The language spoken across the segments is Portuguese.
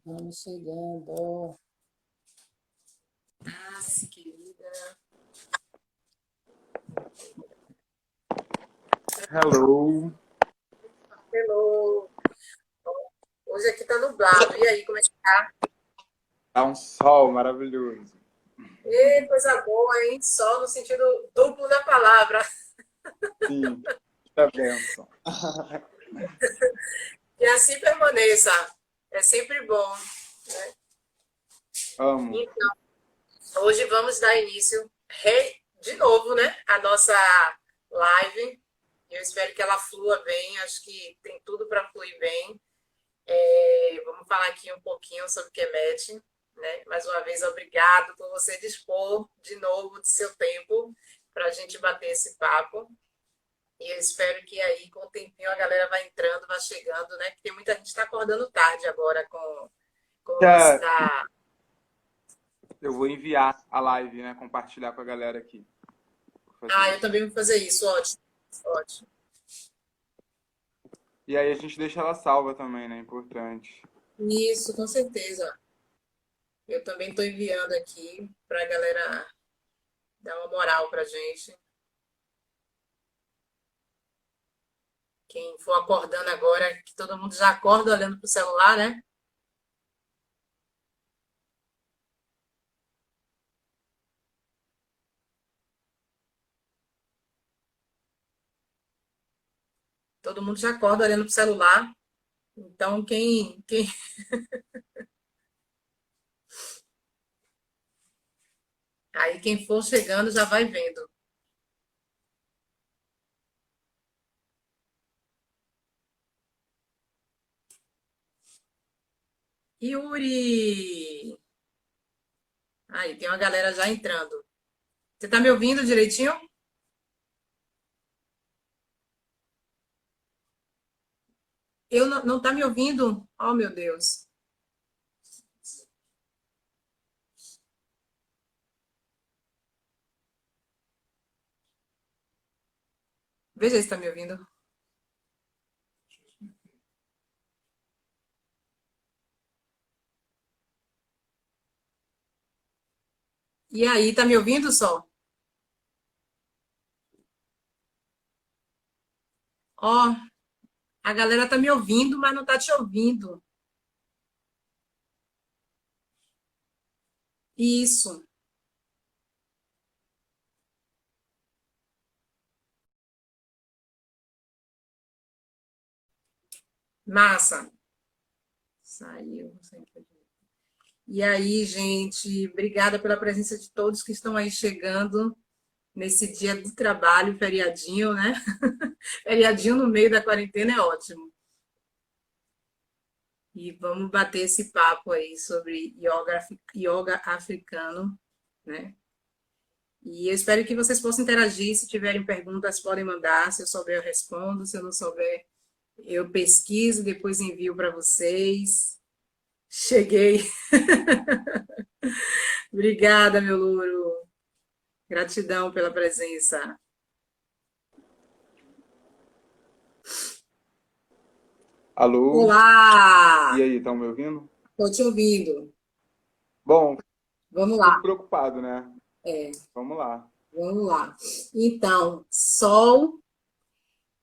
Vamos chegando. Querida. Hello. Hello. Hoje aqui tá nublado. E aí, como é que tá? Tá um sol maravilhoso. Ê, coisa boa, hein? Só no sentido duplo da palavra. Sim, que bênção. E assim permaneça. É sempre bom, né? Amo. Então, hoje vamos dar início de novo, né? A nossa live. Eu espero que ela flua bem. Acho que tem tudo para fluir bem. Vamos falar aqui um pouquinho sobre o Kemet, né? Mais uma vez, obrigado por você dispor de novo do seu tempo para a gente bater esse papo. E eu espero que aí, com o tempinho, a galera vai entrando, vai chegando, né? Porque muita gente está acordando tarde agora com o lance Já da. eu vou enviar a live, né? Compartilhar com a galera aqui. Vou fazer Ah, eu isso. também vou fazer isso, ótimo. Ótimo. E aí a gente deixa ela salva também, né? Importante. Isso, com certeza. Eu também estou enviando aqui para a galera dar uma moral para gente. Quem for acordando agora, que todo mundo já acorda olhando para o celular, né? Todo mundo já acorda olhando para o celular. Então, aí quem for chegando já vai vendo. Yuri! Aí, tem uma galera já entrando. Você tá me ouvindo direitinho? Eu não tá me ouvindo? Oh, meu Deus. Veja se tá me ouvindo. E aí, tá me ouvindo, Sol? Ó, a galera tá me ouvindo, mas não tá te ouvindo. Isso. Massa. Saiu. E aí, gente, obrigada pela presença de todos que estão aí chegando nesse dia do trabalho, feriadinho, né? Feriadinho no meio da quarentena é ótimo. E vamos bater esse papo aí sobre yoga africano, né? E eu espero que vocês possam interagir. Se tiverem perguntas, podem mandar. Se eu souber, eu respondo. Se eu não souber, eu pesquiso, depois envio para vocês. Cheguei. Obrigada, meu louro. Gratidão pela presença. Alô? E Olá! aí, estão me ouvindo? Estou te ouvindo. Bom, Vamos fico lá. preocupado, né? É, Vamos lá. vamos lá. Então, Sol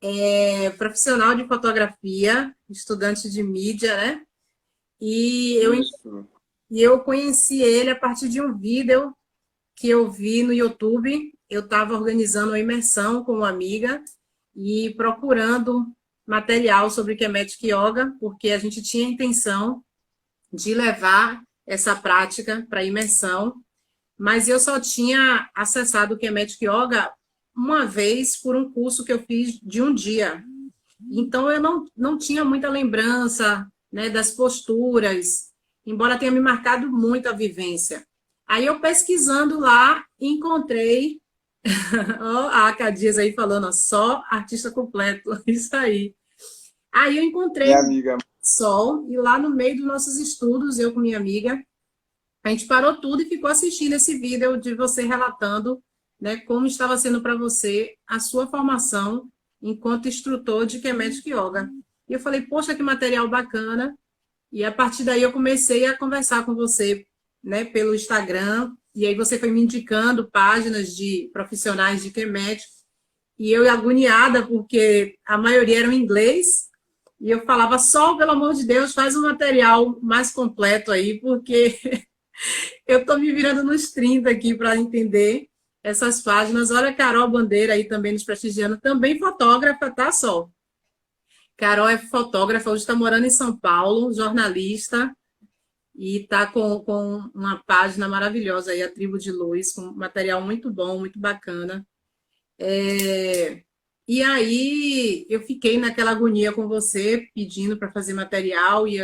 é profissional de fotografia, estudante de mídia, né? E eu, Isso. e eu conheci ele a partir de um vídeo que eu vi no YouTube. Eu estava organizando uma imersão com uma amiga e procurando material sobre Kemetic Yoga, porque a gente tinha a intenção de levar essa prática para imersão, mas eu só tinha acessado o Kemetic Yoga uma vez por um curso que eu fiz de um dia. Então eu não tinha muita lembrança, né, das posturas, embora tenha me marcado muito a vivência. Aí eu pesquisando lá, encontrei ó, a Cadias aí falando, ó, só artista completo, isso aí. Aí eu Minha encontrei amiga, Sol, e lá no meio dos nossos estudos, eu com minha amiga, a gente parou tudo e ficou assistindo esse vídeo de você relatando, né, como estava sendo para você a sua formação enquanto instrutor de Kemetic Yoga. E eu falei, poxa, que material bacana. E a partir daí eu comecei a conversar com você, né, pelo Instagram, e aí você foi me indicando páginas de profissionais de Kemet, e eu agoniada, porque a maioria eram em inglês, e eu falava, Sol, pelo amor de Deus, faz um material mais completo aí, porque eu estou me virando nos 30 aqui para entender essas páginas. Olha a Carol Bandeira aí também nos prestigiando, também fotógrafa, tá, Sol? Carol é fotógrafa, hoje está morando em São Paulo, jornalista, e está com uma página maravilhosa aí, a Tribo de Luz, com material muito bom, muito bacana. E aí eu fiquei naquela agonia com você, pedindo para fazer material, e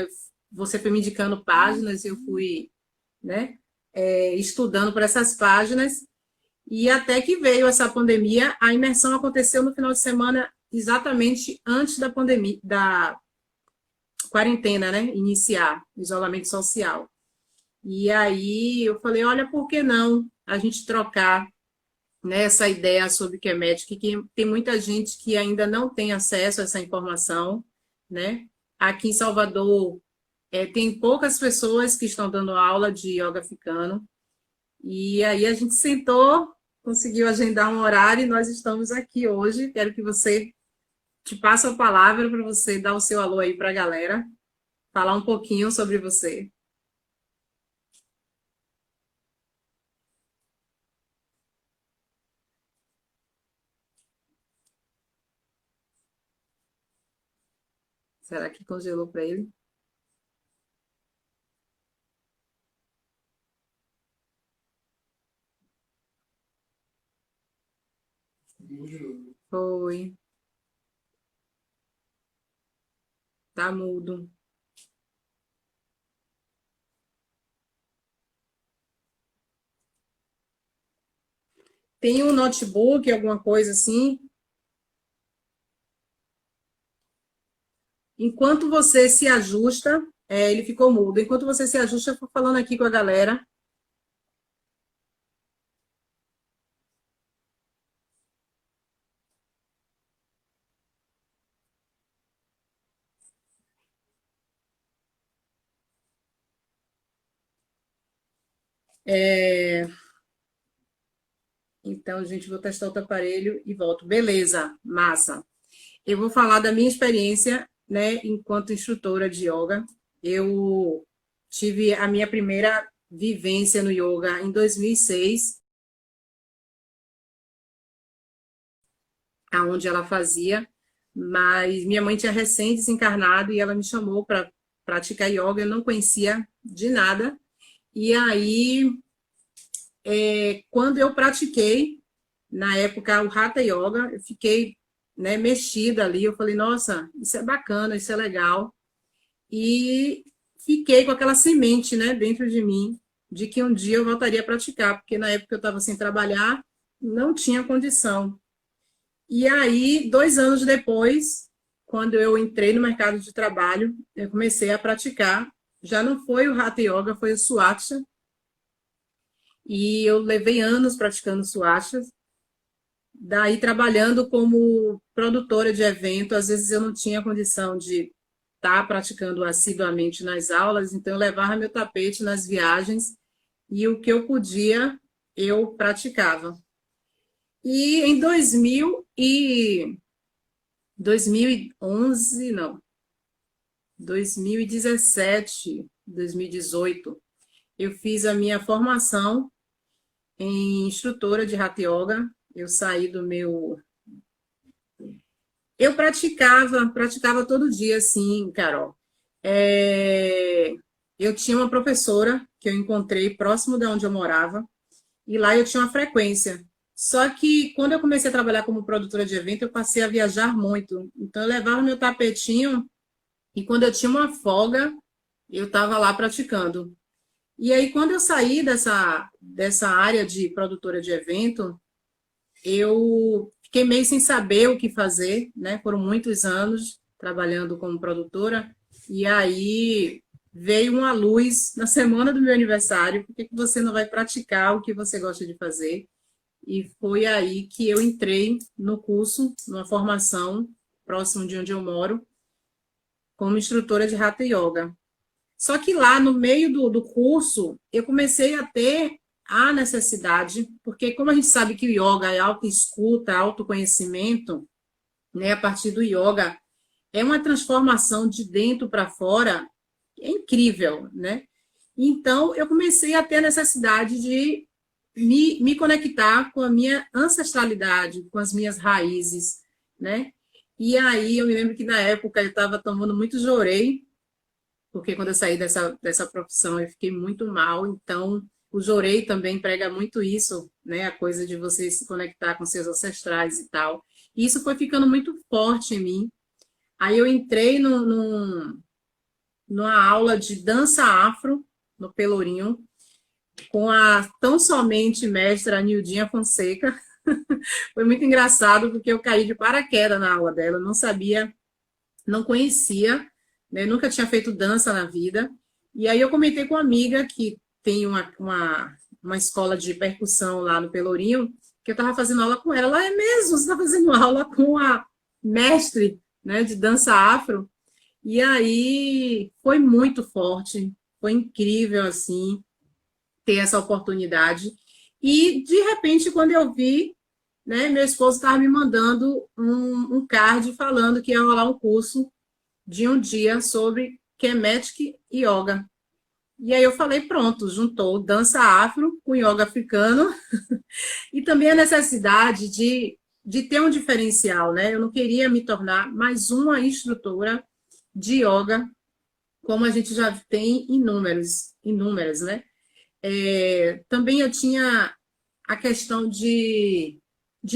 você foi me indicando páginas, eu fui, né, estudando por essas páginas, e até que veio essa pandemia, a imersão aconteceu no final de semana exatamente antes da pandemia, da quarentena, né, iniciar, isolamento social. E aí eu falei, olha, por que não a gente trocar, né, essa ideia sobre Kemet, que tem muita gente que ainda não tem acesso a essa informação, né? Aqui em Salvador, tem poucas pessoas que estão dando aula de yoga africano, e aí a gente sentou, conseguiu agendar um horário e nós estamos aqui hoje. Quero que você te passe a palavra para você dar o seu alô aí para a galera, falar um pouquinho sobre você. Será que congelou para ele? Foi, tá mudo. Tem um notebook, alguma coisa assim? Enquanto você se ajusta, ele ficou mudo. Enquanto você se ajusta, eu vou falando aqui com a galera. Então, gente, vou testar outro aparelho e volto. Beleza, massa. Eu vou falar da minha experiência, né, enquanto instrutora de yoga. Eu tive a minha primeira vivência no yoga em 2006, aonde ela fazia, mas minha mãe tinha recém desencarnado e ela me chamou para praticar yoga, eu não conhecia de nada. E aí, quando eu pratiquei, na época, o Hatha Yoga, eu fiquei, né, mexida ali, eu falei, nossa, isso é bacana, isso é legal. E fiquei com aquela semente, né, dentro de mim, de que um dia eu voltaria a praticar, porque na época eu estava sem trabalhar, não tinha condição. E aí, 2 anos depois, quando eu entrei no mercado de trabalho, eu comecei a praticar. Já não foi o Hatha Yoga, foi o Swaksha. E eu levei anos praticando Swaksha. Daí, trabalhando como produtora de evento, às vezes eu não tinha condição de estar praticando assiduamente nas aulas, então eu levava meu tapete nas viagens e o que eu podia, eu praticava. E em 2011, não, 2017, 2018, eu fiz a minha formação em instrutora de Hatha Yoga. Eu saí do meu... Eu praticava todo dia, assim, Carol. Eu tinha uma professora que eu encontrei próximo de onde eu morava, e lá eu tinha uma frequência. Só que quando eu comecei a trabalhar como produtora de evento, eu passei a viajar muito. Então eu levava meu tapetinho e quando eu tinha uma folga, eu estava lá praticando. E aí quando eu saí dessa área de produtora de evento, eu fiquei meio sem saber o que fazer, né? Foram muitos anos trabalhando como produtora, e aí veio uma luz na semana do meu aniversário: por que que você não vai praticar o que você gosta de fazer? E foi aí que eu entrei no curso, numa formação próximo de onde eu moro, como instrutora de Hatha Yoga. Só que lá, no meio do curso, eu comecei a ter a necessidade, porque como a gente sabe que o yoga é autoescuta, autoconhecimento, né, a partir do yoga, é uma transformação de dentro para fora, é incrível, né? Então, eu comecei a ter a necessidade de me conectar com a minha ancestralidade, com as minhas raízes, né? E aí, eu me lembro que na época eu estava tomando muito jorei, porque quando eu saí dessa profissão eu fiquei muito mal, então o jorei também prega muito isso, né? A coisa de você se conectar com seus ancestrais e tal. E isso foi ficando muito forte em mim. Aí eu entrei numa aula de dança afro, no Pelourinho, com a tão somente mestra Nildinha Fonseca. Foi muito engraçado, porque eu caí de paraquedas na aula dela, não sabia, não conhecia, né? Nunca tinha feito dança na vida. E aí eu comentei com uma amiga que tem uma escola de percussão lá no Pelourinho, que eu estava fazendo aula com ela. Ela, é mesmo, você está fazendo aula com a mestre, né, de dança afro? E aí foi muito forte, foi incrível, assim, ter essa oportunidade. E, de repente, quando eu vi, né, meu esposo estava me mandando um card falando que ia rolar um curso de um dia sobre Kemetic Yoga. E aí eu falei, pronto, juntou dança afro com yoga africano e também a necessidade de ter um diferencial, né? Eu não queria me tornar mais uma instrutora de yoga, como a gente já tem inúmeras, né? Também eu tinha a questão de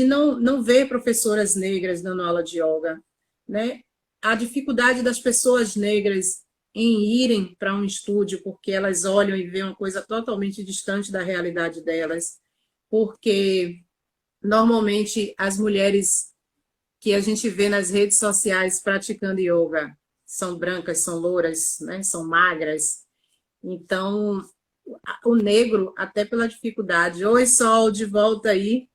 não ver professoras negras dando aula de yoga, né? A dificuldade das pessoas negras em irem para um estúdio, porque elas olham e veem uma coisa totalmente distante da realidade delas, porque normalmente as mulheres que a gente vê nas redes sociais praticando yoga são brancas, são louras, né? São magras. Então, o negro, até pela dificuldade. Oi, Sol, de volta aí.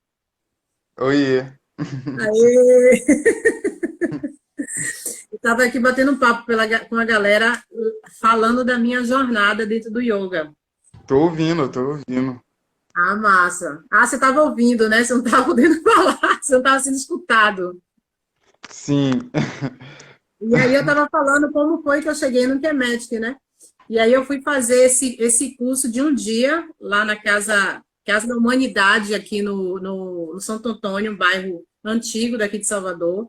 Oiê. Aê! Eu estava aqui batendo um papo com a galera, falando da minha jornada dentro do yoga. Tô ouvindo. Ah, massa. Ah, você estava ouvindo, né? Você não estava podendo falar, você não estava sendo escutado. Sim. E aí eu estava falando como foi que eu cheguei no Kemetic, né? E aí eu fui fazer esse curso de um dia lá na Casa da Humanidade, aqui no Santo Antônio, um bairro antigo daqui de Salvador.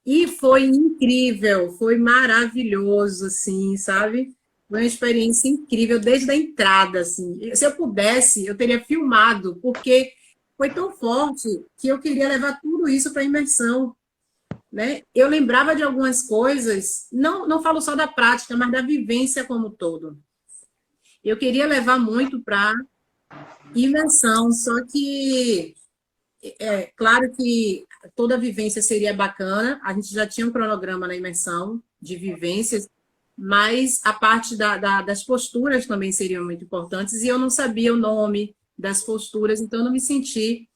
E foi incrível, foi maravilhoso, assim, sabe? Foi uma experiência incrível desde a entrada, assim. Se eu pudesse, eu teria filmado, porque foi tão forte que eu queria levar tudo isso para a imersão, né? Eu lembrava de algumas coisas, não falo só da prática, mas da vivência como um todo. Eu queria levar muito para imersão, só que é claro que toda vivência seria bacana, a gente já tinha um cronograma na imersão de vivências, mas a parte das posturas também seriam muito importantes, e eu não sabia o nome das posturas, então eu não senti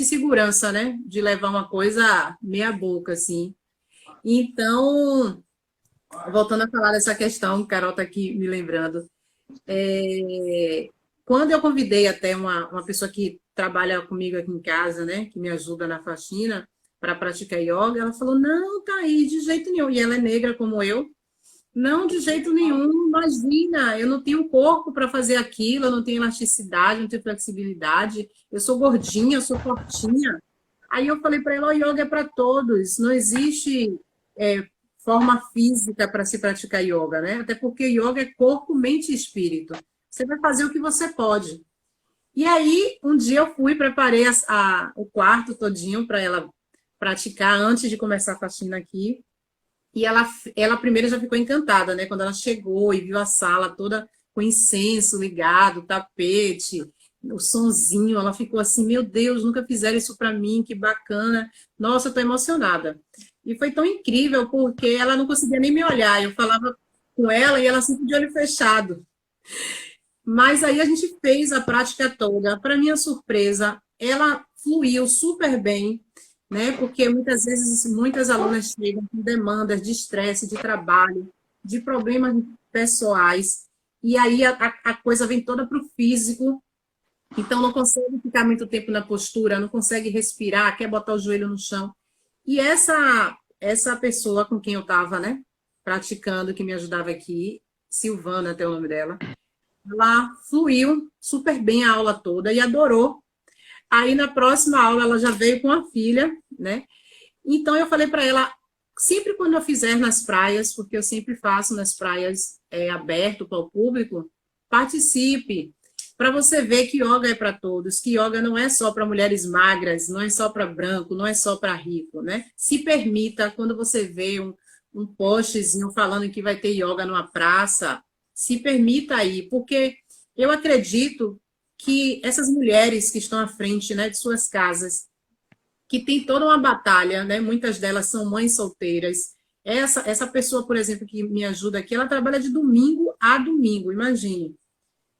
segurança, né, de levar uma coisa meia boca, assim. Então, voltando a falar dessa questão, Carol está aqui me lembrando, quando eu convidei até uma pessoa que trabalha comigo aqui em casa, né, que me ajuda na faxina, para praticar yoga, ela falou, não, tá aí, de jeito nenhum. E ela é negra como eu. Não, de jeito nenhum, imagina, eu não tenho corpo para fazer aquilo, eu não tenho elasticidade, não tenho flexibilidade, eu sou gordinha, eu sou fortinha. Aí eu falei para ela, o yoga é para todos, não existe forma física para se praticar yoga, né? Até porque yoga é corpo, mente e espírito. Você vai fazer o que você pode. E aí, um dia eu fui, preparei o quarto todinho para ela praticar antes de começar a faxina aqui. E ela primeiro já ficou encantada, né? Quando ela chegou e viu a sala toda com incenso ligado, tapete, o sonzinho, ela ficou assim, meu Deus, nunca fizeram isso para mim, que bacana. Nossa, eu tô emocionada. E foi tão incrível, porque ela não conseguia nem me olhar. Eu falava com ela e ela sempre de olho fechado. Mas aí a gente fez a prática toda. Para minha surpresa, ela fluiu super bem, né? Porque muitas vezes muitas alunas chegam com demandas de estresse, de trabalho, de problemas pessoais. E aí a coisa vem toda para o físico. Então não consegue ficar muito tempo na postura, não consegue respirar, quer botar o joelho no chão. E essa pessoa com quem eu estava, né, praticando, que me ajudava aqui, Silvana, até o nome dela, ela fluiu super bem a aula toda e adorou. Aí na próxima aula ela já veio com a filha, né? Então eu falei para ela, sempre quando eu fizer nas praias, porque eu sempre faço nas praias aberto para o público, participe, para você ver que yoga é para todos, que yoga não é só para mulheres magras, não é só para branco, não é só para rico, né? Se permita, quando você vê um postzinho falando que vai ter yoga numa praça, se permita aí, porque eu acredito que essas mulheres que estão à frente, né, de suas casas, que tem toda uma batalha, né? Muitas delas são mães solteiras. Essa pessoa, por exemplo, que me ajuda aqui, ela trabalha de domingo a domingo, imagine.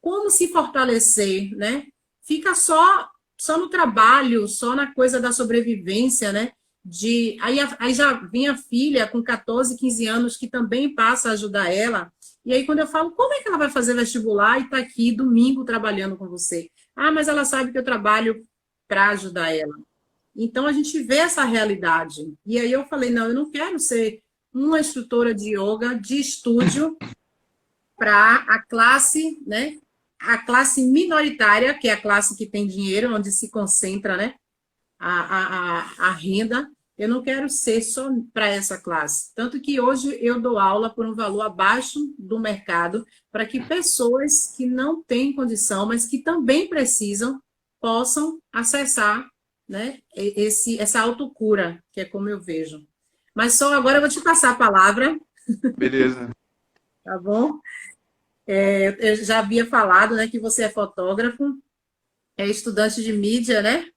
Como se fortalecer, né? Fica só no trabalho, só na coisa da sobrevivência, né? Aí já vem a filha com 14, 15 anos que também passa a ajudar ela. E aí quando eu falo, como é que ela vai fazer vestibular e está aqui domingo trabalhando com você? Ah, mas ela sabe que eu trabalho para ajudar ela. Então a gente vê essa realidade. E aí eu falei, não, eu não quero ser uma instrutora de yoga de estúdio para a classe, né? A classe minoritária, que é a classe que tem dinheiro, onde se concentra, né? A renda. Eu não quero ser só para essa classe. Tanto que hoje eu dou aula por um valor abaixo do mercado, para que pessoas que não têm condição, mas que também precisam, possam acessar, né, essa autocura, que é como eu vejo. Mas só agora eu vou te passar a palavra, Beleza. tá bom? Eu já havia falado, né, que você é fotógrafo, é estudante de mídia, né?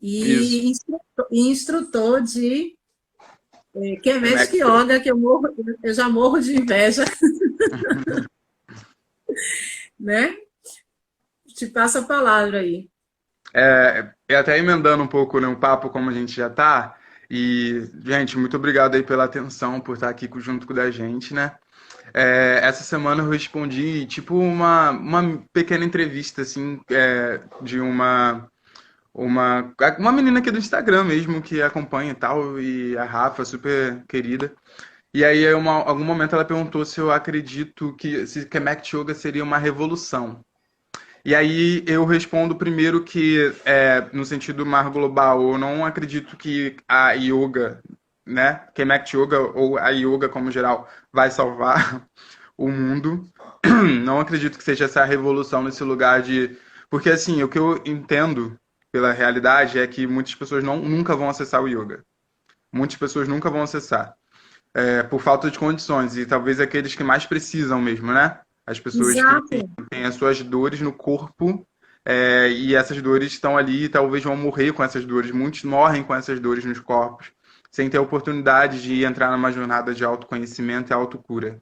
Isso. E instrutor de Como é Kemetic que... Yoga, que eu já morro de inveja, né? Te passo a palavra aí. E até emendando um pouco no papo como a gente já tá. E, gente, muito obrigado aí pela atenção, por estar aqui junto com a gente, né? Essa semana eu respondi, tipo, uma pequena entrevista, assim, de uma menina aqui do Instagram mesmo, que acompanha e tal, e a Rafa, super querida. E aí, algum momento ela perguntou se eu acredito que se Kemet Yoga seria uma revolução. E aí eu respondo primeiro que, no sentido mais global, eu não acredito que a yoga, né, Kemet Yoga ou a yoga como geral, vai salvar o mundo. Não acredito que seja essa revolução nesse lugar de... Porque, assim, o que eu entendo pela realidade é que muitas pessoas nunca vão acessar o yoga. Muitas pessoas nunca vão acessar, por falta de condições. E talvez aqueles que mais precisam mesmo, né? As pessoas que Exato. têm as suas dores no corpo, e essas dores estão ali e talvez vão morrer com essas dores. Muitos morrem com essas dores nos corpos, sem ter a oportunidade de entrar numa jornada de autoconhecimento e autocura.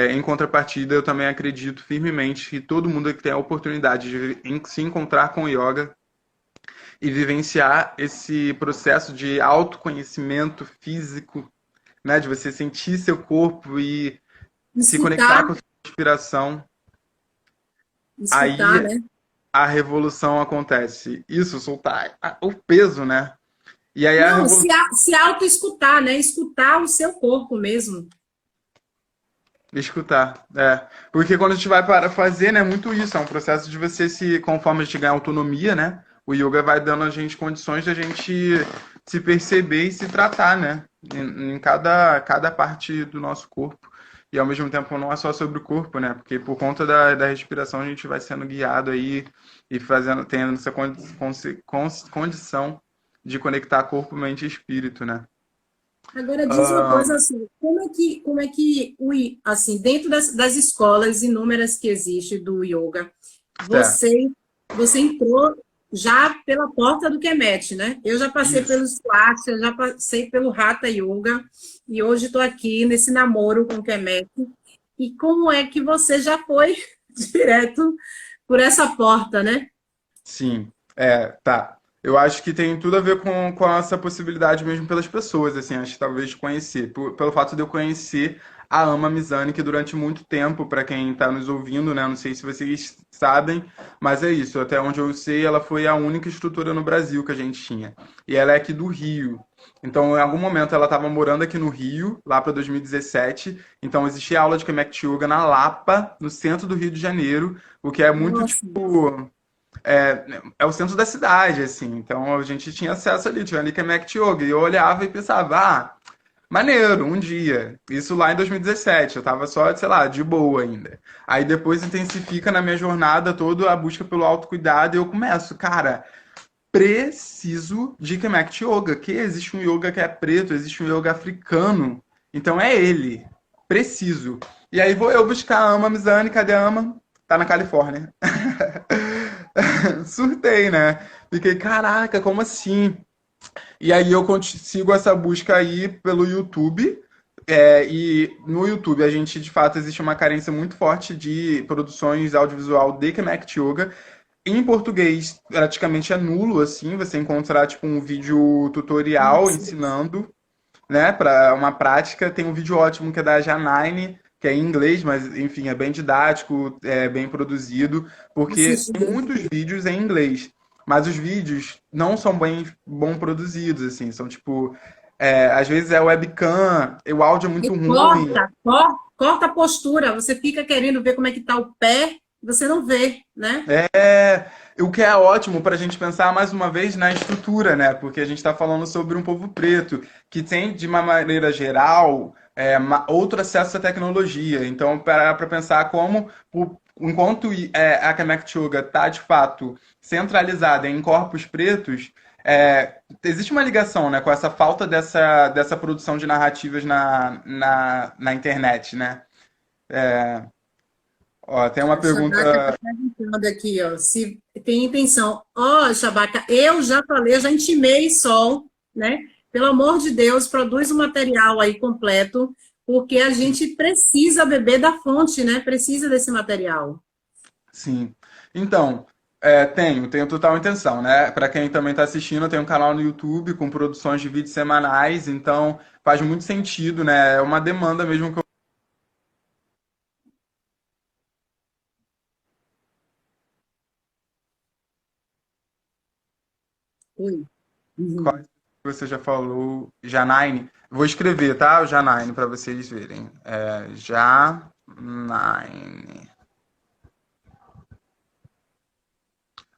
Em contrapartida, eu também acredito firmemente que todo mundo que tem a oportunidade de se encontrar com o yoga e vivenciar esse processo de autoconhecimento físico, né, de você sentir seu corpo e se conectar Escutar, com a sua inspiração, escutar, aí né? a revolução acontece. Isso, soltar o peso, né? E aí a Não, revolução... se auto-escutar, né? Escutar o seu corpo mesmo. Escutar, Porque quando a gente vai para fazer, né, muito isso, é um processo de você conforme a gente ganha autonomia, né, o yoga vai dando a gente condições de a gente se perceber e se tratar, né, em cada parte do nosso corpo. E ao mesmo tempo não é só sobre o corpo, né, porque por conta da respiração a gente vai sendo guiado aí e tendo essa condição de conectar corpo, mente e espírito, né. Agora diz uma coisa assim, como é que assim, dentro das escolas inúmeras que existem do yoga, Certo. você entrou já pela porta do Kemet, né? Eu já passei Isso. pelo Swastika, eu já passei pelo Hatha Yoga e hoje estou aqui nesse namoro com o Kemet. E como é que você já foi direto por essa porta, né? Sim, tá. Eu acho que tem tudo a ver com a nossa possibilidade mesmo pelas pessoas, assim, acho que talvez conhecer, pelo fato de eu conhecer a Ama Mizani, que durante muito tempo, para quem está nos ouvindo, né, não sei se vocês sabem, mas é isso, até onde eu sei, ela foi a única instrutora no Brasil que a gente tinha. E ela é aqui do Rio. Então, em algum momento, ela estava morando aqui no Rio, lá para 2017. Então, existia aula de Connect Yoga na Lapa, no centro do Rio de Janeiro, o que é muito, Nossa, tipo, é o centro da cidade, assim. Então, a gente tinha acesso ali, tinha ali Connect Yoga. E eu olhava e pensava, maneiro, um dia. Isso lá em 2017, eu tava só, sei lá, de boa ainda. Aí depois intensifica na minha jornada toda a busca pelo autocuidado e eu começo, cara, preciso de Connect Yoga, que existe um yoga que é preto, existe um yoga africano, então é ele, preciso. E aí vou eu buscar a Ama Mizani, cadê a Ama? Tá na Califórnia. Surtei, né? Fiquei, caraca, como assim? E aí eu sigo essa busca aí pelo YouTube. E no YouTube a gente, de fato, existe uma carência muito forte de produções audiovisual de Connect Yoga. Em português, praticamente é nulo, assim, você encontrar, tipo, um vídeo tutorial nossa. ensinando, né, para uma prática. Tem um vídeo ótimo que é da Janine, que é em inglês, mas, enfim, é bem didático, é bem produzido, porque tem Assisti. muitos vídeos em inglês, mas os vídeos não são bem produzidos, assim, são, tipo, às vezes é webcam, o áudio é E muito ruim. corta a postura. Você fica querendo ver como é que tá o pé, você não vê, né? O que é ótimo para a gente pensar mais uma vez na estrutura, né? Porque a gente está falando sobre um povo preto que tem, de uma maneira geral, outro acesso à tecnologia. Então, para pensar como, enquanto a Connect Yoga está de fato centralizada em corpos pretos, existe uma ligação, né, com essa falta dessa produção de narrativas na internet, né? Ó, tem uma A Shabaka está pergunta. perguntando aqui, ó, se tem intenção. Ó, Shabaka, eu já falei, eu já intimei Sol, né? Pelo amor de Deus, produz um material aí completo, porque a gente precisa beber da fonte, né? Precisa desse material. Sim. Então, tenho total intenção, né? Para quem também está assistindo, eu tenho um canal no YouTube com produções de vídeos semanais, então faz muito sentido, né? É uma demanda mesmo que eu Oi. Uhum. você já falou, Janine. Vou escrever, tá? O Janine para vocês verem. Janine.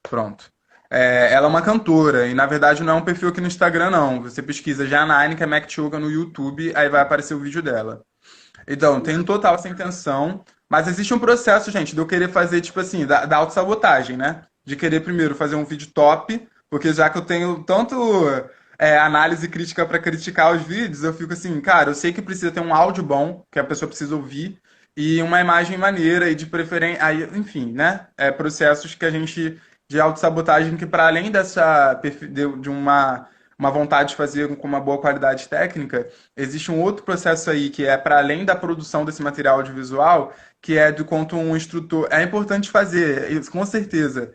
Pronto. Ela é uma cantora e na verdade não é um perfil aqui no Instagram, não. Você pesquisa Janine Kamakchuga no YouTube, aí vai aparecer o vídeo dela. Então, tenho total essa intenção, mas existe um processo, gente, de eu querer fazer, tipo assim, da autossabotagem, né? De querer primeiro fazer um vídeo top, porque já que eu tenho tanto análise crítica para criticar os vídeos, eu fico assim, cara, eu sei que precisa ter um áudio bom, que a pessoa precisa ouvir, e uma imagem maneira, e de preferência, aí, enfim, né? Processos que a gente, de autossabotagem, que para além de uma vontade de fazer com uma boa qualidade técnica, existe um outro processo aí que é para além da produção desse material audiovisual, que é do quanto um instrutor. É importante fazer, isso, com certeza,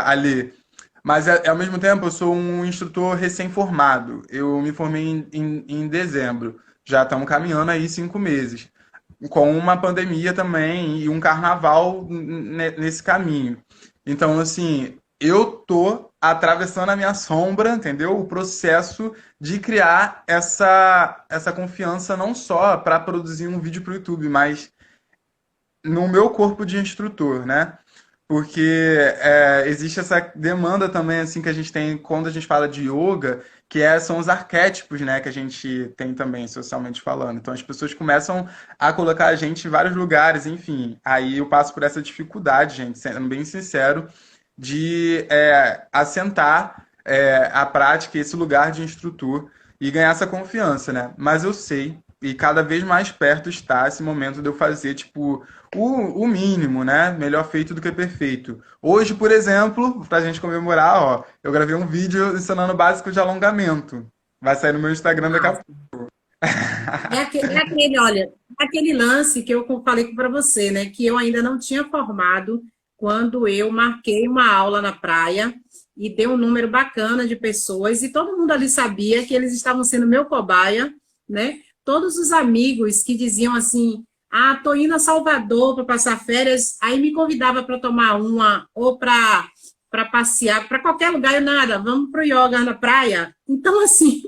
ali. Mas, ao mesmo tempo, eu sou um instrutor recém-formado. Eu me formei em dezembro. Já estamos caminhando aí 5 meses. Com uma pandemia também e um carnaval nesse caminho. Então, assim, eu tô atravessando a minha sombra, entendeu? O processo de criar essa confiança não só para produzir um vídeo para o YouTube, mas no meu corpo de instrutor, né? Porque existe essa demanda também, assim, que a gente tem quando a gente fala de yoga, que são os arquétipos, né, que a gente tem também, socialmente falando. Então, as pessoas começam a colocar a gente em vários lugares, enfim. Aí eu passo por essa dificuldade, gente, sendo bem sincero, de assentar a prática, esse lugar de instrutor e ganhar essa confiança, né? Mas eu sei, e cada vez mais perto está esse momento de eu fazer, tipo, o mínimo, né? Melhor feito do que perfeito. Hoje, por exemplo, pra gente comemorar, ó, eu gravei um vídeo ensinando o básico de alongamento. Vai sair no meu Instagram daqui a pouco. Olha, aquele lance que eu falei para você, né? Que eu ainda não tinha formado quando eu marquei uma aula na praia e dei um número bacana de pessoas e todo mundo ali sabia que eles estavam sendo meu cobaia, né? todos os amigos que diziam assim, ah, tô indo a Salvador para passar férias, aí me convidava para tomar uma, ou para passear, para qualquer lugar, eu nada, vamos pro yoga na praia. Então, assim,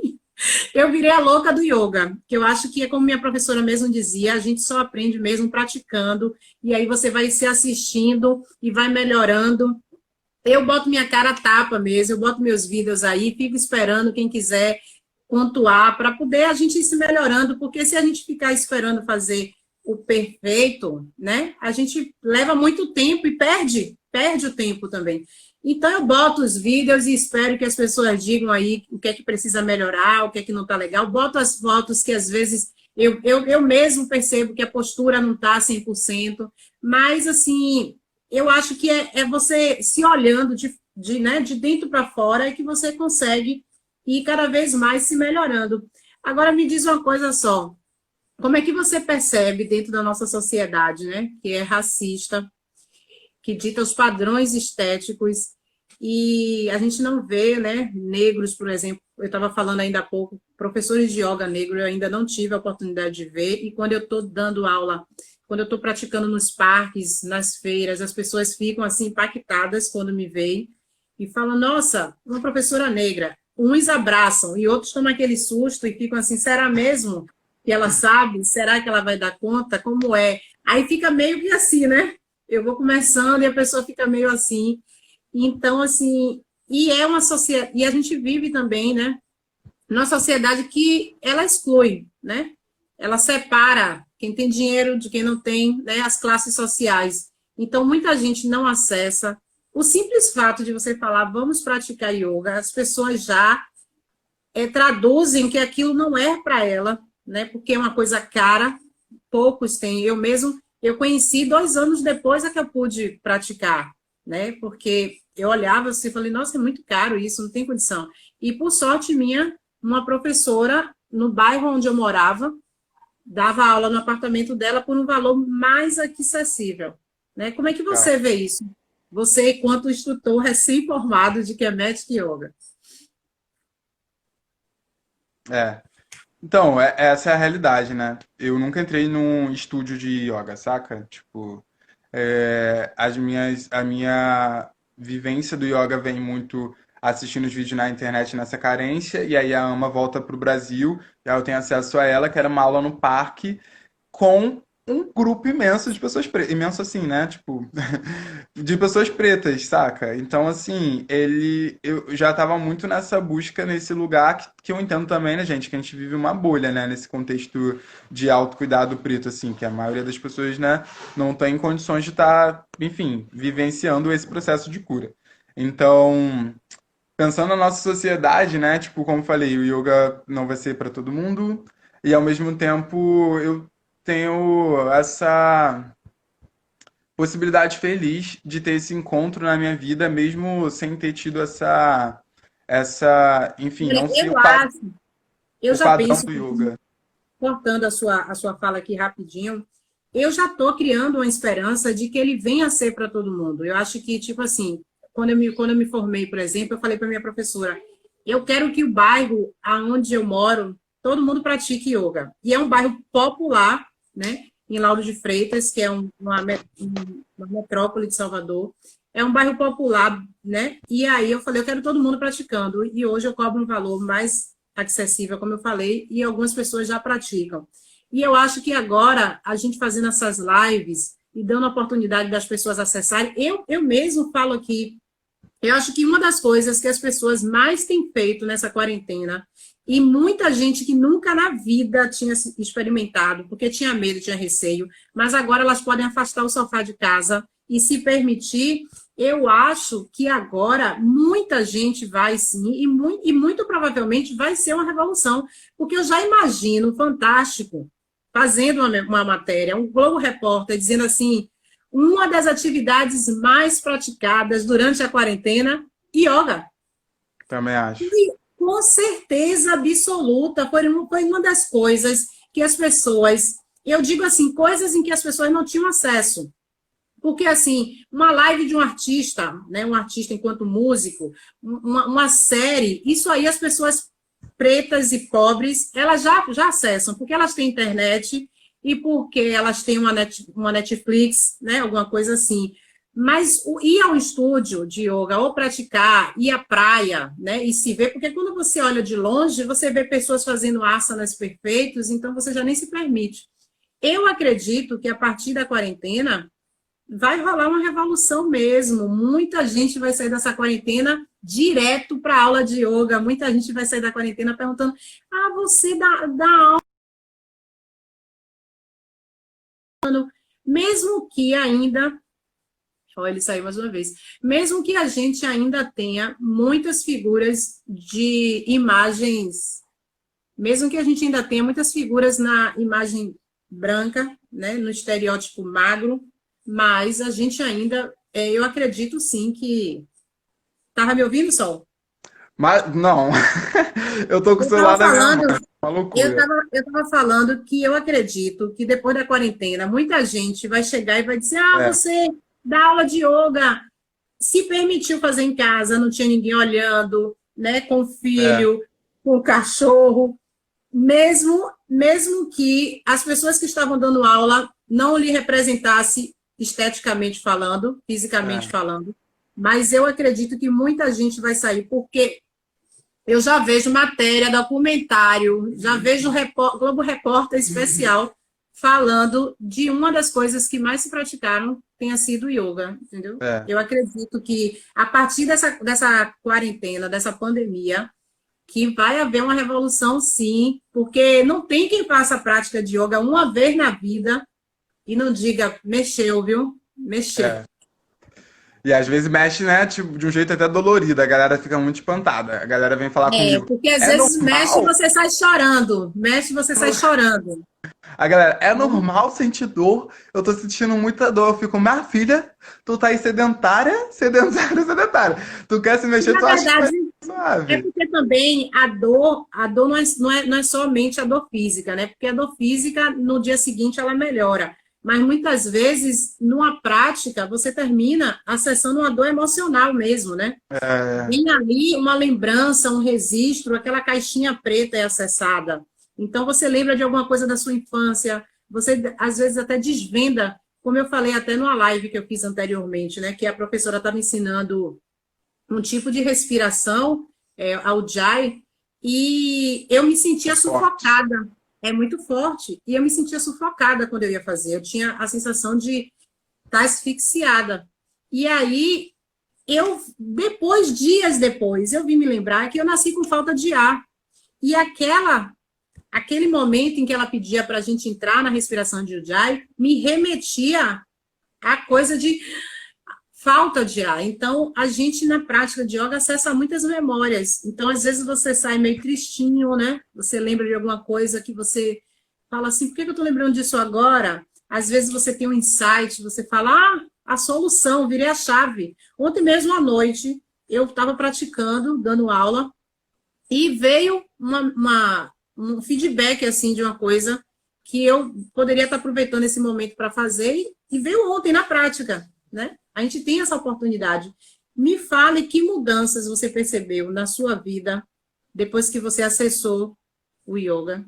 eu virei a louca do yoga, que eu acho que é como minha professora mesmo dizia, a gente só aprende mesmo praticando, e aí você vai se assistindo e vai melhorando. Eu boto minha cara a tapa mesmo, eu boto meus vídeos aí, fico esperando quem quiser pontuar para poder a gente ir se melhorando, porque se a gente ficar esperando fazer o perfeito, né, a gente leva muito tempo e perde o tempo também. Então, eu boto os vídeos e espero que as pessoas digam aí o que é que precisa melhorar, o que é que não está legal. Boto as fotos que, às vezes, eu mesmo percebo que a postura não está 100%, mas, assim, eu acho que é você se olhando né, de dentro para fora é que você consegue ir cada vez mais se melhorando. Agora, me diz uma coisa só. Como é que você percebe dentro da nossa sociedade, né, que é racista, que dita os padrões estéticos, e a gente não vê, né, negros, por exemplo, eu estava falando ainda há pouco, professores de yoga negro eu ainda não tive a oportunidade de ver, e quando eu estou dando aula, quando eu estou praticando nos parques, nas feiras, as pessoas ficam assim impactadas quando me veem e falam, nossa, uma professora negra. Uns abraçam e outros tomam aquele susto e ficam assim, será mesmo que ela sabe? Será que ela vai dar conta? Como é? Aí fica meio que assim, né? Eu vou começando e a pessoa fica meio assim. Então, assim, e é uma sociedade, e a gente vive também, né, numa sociedade que ela exclui, né? Ela separa quem tem dinheiro de quem não tem, né, as classes sociais. Então, muita gente não acessa. O simples fato de você falar, vamos praticar yoga, as pessoas já traduzem que aquilo não é para ela, né? Porque é uma coisa cara, poucos têm. Eu conheci 2 anos depois é que eu pude praticar, né? Porque eu olhava assim e falei, nossa, é muito caro isso, não tem condição. E por sorte minha, uma professora no bairro onde eu morava, dava aula no apartamento dela por um valor mais acessível, né? Como é que você vê isso? Você, enquanto instrutor recém-formado de Kemetic Yoga. É. Então, essa é a realidade, né? Eu nunca entrei num estúdio de yoga, saca? Tipo, a minha vivência do yoga vem muito assistindo os vídeos na internet nessa carência, e aí a Ama volta pro Brasil, e aí eu tenho acesso a ela, que era uma aula no parque, com um grupo imenso de pessoas pretas. Imenso assim, né? Tipo, de pessoas pretas, saca? Então, assim, eu já tava muito nessa busca, nesse lugar que eu entendo também, né, gente, que a gente vive uma bolha, né, nesse contexto de autocuidado preto, assim, que a maioria das pessoas, né, não tem condições de estar, enfim, vivenciando esse processo de cura. Então, pensando na nossa sociedade, né, tipo, como eu falei, o yoga não vai ser para todo mundo, e ao mesmo tempo eu tenho essa possibilidade feliz de ter esse encontro na minha vida, mesmo sem ter tido enfim, não ser Eu acho, eu o já padrão penso, do yoga. cortando a sua fala aqui rapidinho, eu já estou criando uma esperança de que ele venha a ser para todo mundo. Eu acho que, tipo assim, quando eu me formei, por exemplo, eu falei para minha professora, eu quero que o bairro aonde eu moro, todo mundo pratique yoga. E é um bairro popular, né? Em Lauro de Freitas, que é uma metrópole de Salvador. É um bairro popular, né? E aí eu falei, eu quero todo mundo praticando. E hoje eu cobro um valor mais acessível, como eu falei, e algumas pessoas já praticam. E eu acho que agora, a gente fazendo essas lives e dando a oportunidade das pessoas acessarem, eu mesmo falo aqui, eu acho que uma das coisas que as pessoas mais têm feito nessa quarentena, e muita gente que nunca na vida tinha experimentado, porque tinha medo, tinha receio, mas agora elas podem afastar o sofá de casa e se permitir, eu acho que agora muita gente vai sim, e muito provavelmente vai ser uma revolução, porque eu já imagino, fantástico, fazendo uma matéria, um Globo Repórter dizendo assim, uma das atividades mais praticadas durante a quarentena, yoga. Também acho. E, com certeza absoluta, foi uma das coisas que as pessoas, eu digo assim, coisas em que as pessoas não tinham acesso. Porque, assim, uma live de um artista, né, um artista enquanto músico, uma série, isso aí as pessoas pretas e pobres, elas já acessam, porque elas têm internet e porque elas têm uma Netflix, né, alguma coisa assim. Mas ir ao estúdio de yoga ou praticar, ir à praia, né, e se ver, porque quando você olha de longe, você vê pessoas fazendo asanas perfeitos, então você já nem se permite. Eu acredito que a partir da quarentena vai rolar uma revolução mesmo. Muita gente vai sair dessa quarentena direto para a aula de yoga. Muita gente vai sair da quarentena perguntando: ah, você dá aula? Mesmo que ainda. Olha, ele saiu mais uma vez. Mesmo que a gente ainda tenha muitas figuras de imagens, mesmo que a gente ainda tenha muitas figuras na imagem branca, né, no estereótipo magro, mas a gente ainda, eu acredito sim que... Tava me ouvindo, Sol? Mas, não. Eu tô com o Eu estava celular na minha falando, mão. Uma loucura. eu tava falando que eu acredito que depois da quarentena, muita gente vai chegar e vai dizer: ah, É, você dá aula de yoga, se permitiu fazer em casa, não tinha ninguém olhando, né, com o é, filho, com o cachorro, mesmo que as pessoas que estavam dando aula não lhe representasse esteticamente falando, fisicamente é. falando, mas eu acredito que muita gente vai sair, porque eu já vejo matéria, documentário, já vejo Globo Repórter especial falando de uma das coisas que mais se praticaram tenha sido o yoga, entendeu? É. Eu acredito que a partir dessa quarentena, dessa pandemia, que vai haver uma revolução, sim, porque não tem quem faça a prática de yoga uma vez na vida e não diga: mexeu, viu? Mexeu. É. E às vezes mexe, né, tipo, de um jeito até dolorido. A galera fica muito espantada. A galera vem falar comigo. Porque às É vezes mexe e normal? você sai chorando. Mexe e você sai chorando. A galera, é normal sentir dor? Eu tô sentindo muita dor. Eu fico, minha filha, tu tá aí sedentária, sedentária, sedentária. Tu quer se mexer, Na tu acha que vai verdade, ser é suave. porque também a dor não é somente a dor física, né? Porque a dor física, no dia seguinte, ela melhora. Mas muitas vezes, numa prática, você termina acessando uma dor emocional mesmo, né? É, Vem ali uma lembrança, um registro, aquela caixinha preta é acessada. Então, você lembra de alguma coisa da sua infância, você, às vezes, até desvenda, como eu falei até numa live que eu fiz anteriormente, né? Que a professora estava ensinando um tipo de respiração, a Ujjayi, e eu me é sentia forte. sufocada. É muito forte. E eu me sentia sufocada quando eu ia fazer. Eu tinha a sensação de estar asfixiada. E aí, dias depois, eu vim me lembrar que eu nasci com falta de ar. E aquele momento em que ela pedia para a gente entrar na respiração de Ujjayi, me remetia à coisa de falta de ar. Então, a gente, na prática de yoga, acessa muitas memórias. Então, às vezes, você sai meio tristinho, né? Você lembra de alguma coisa que você fala assim: por que eu estou lembrando disso agora? Às vezes, você tem um insight, você fala: ah, a solução, virei a chave. Ontem mesmo à noite, eu estava praticando, dando aula, e veio um feedback, assim, de uma coisa que eu poderia estar aproveitando esse momento para fazer, e veio ontem na prática, né? A gente tem essa oportunidade. Me fale que mudanças você percebeu na sua vida depois que você acessou o yoga.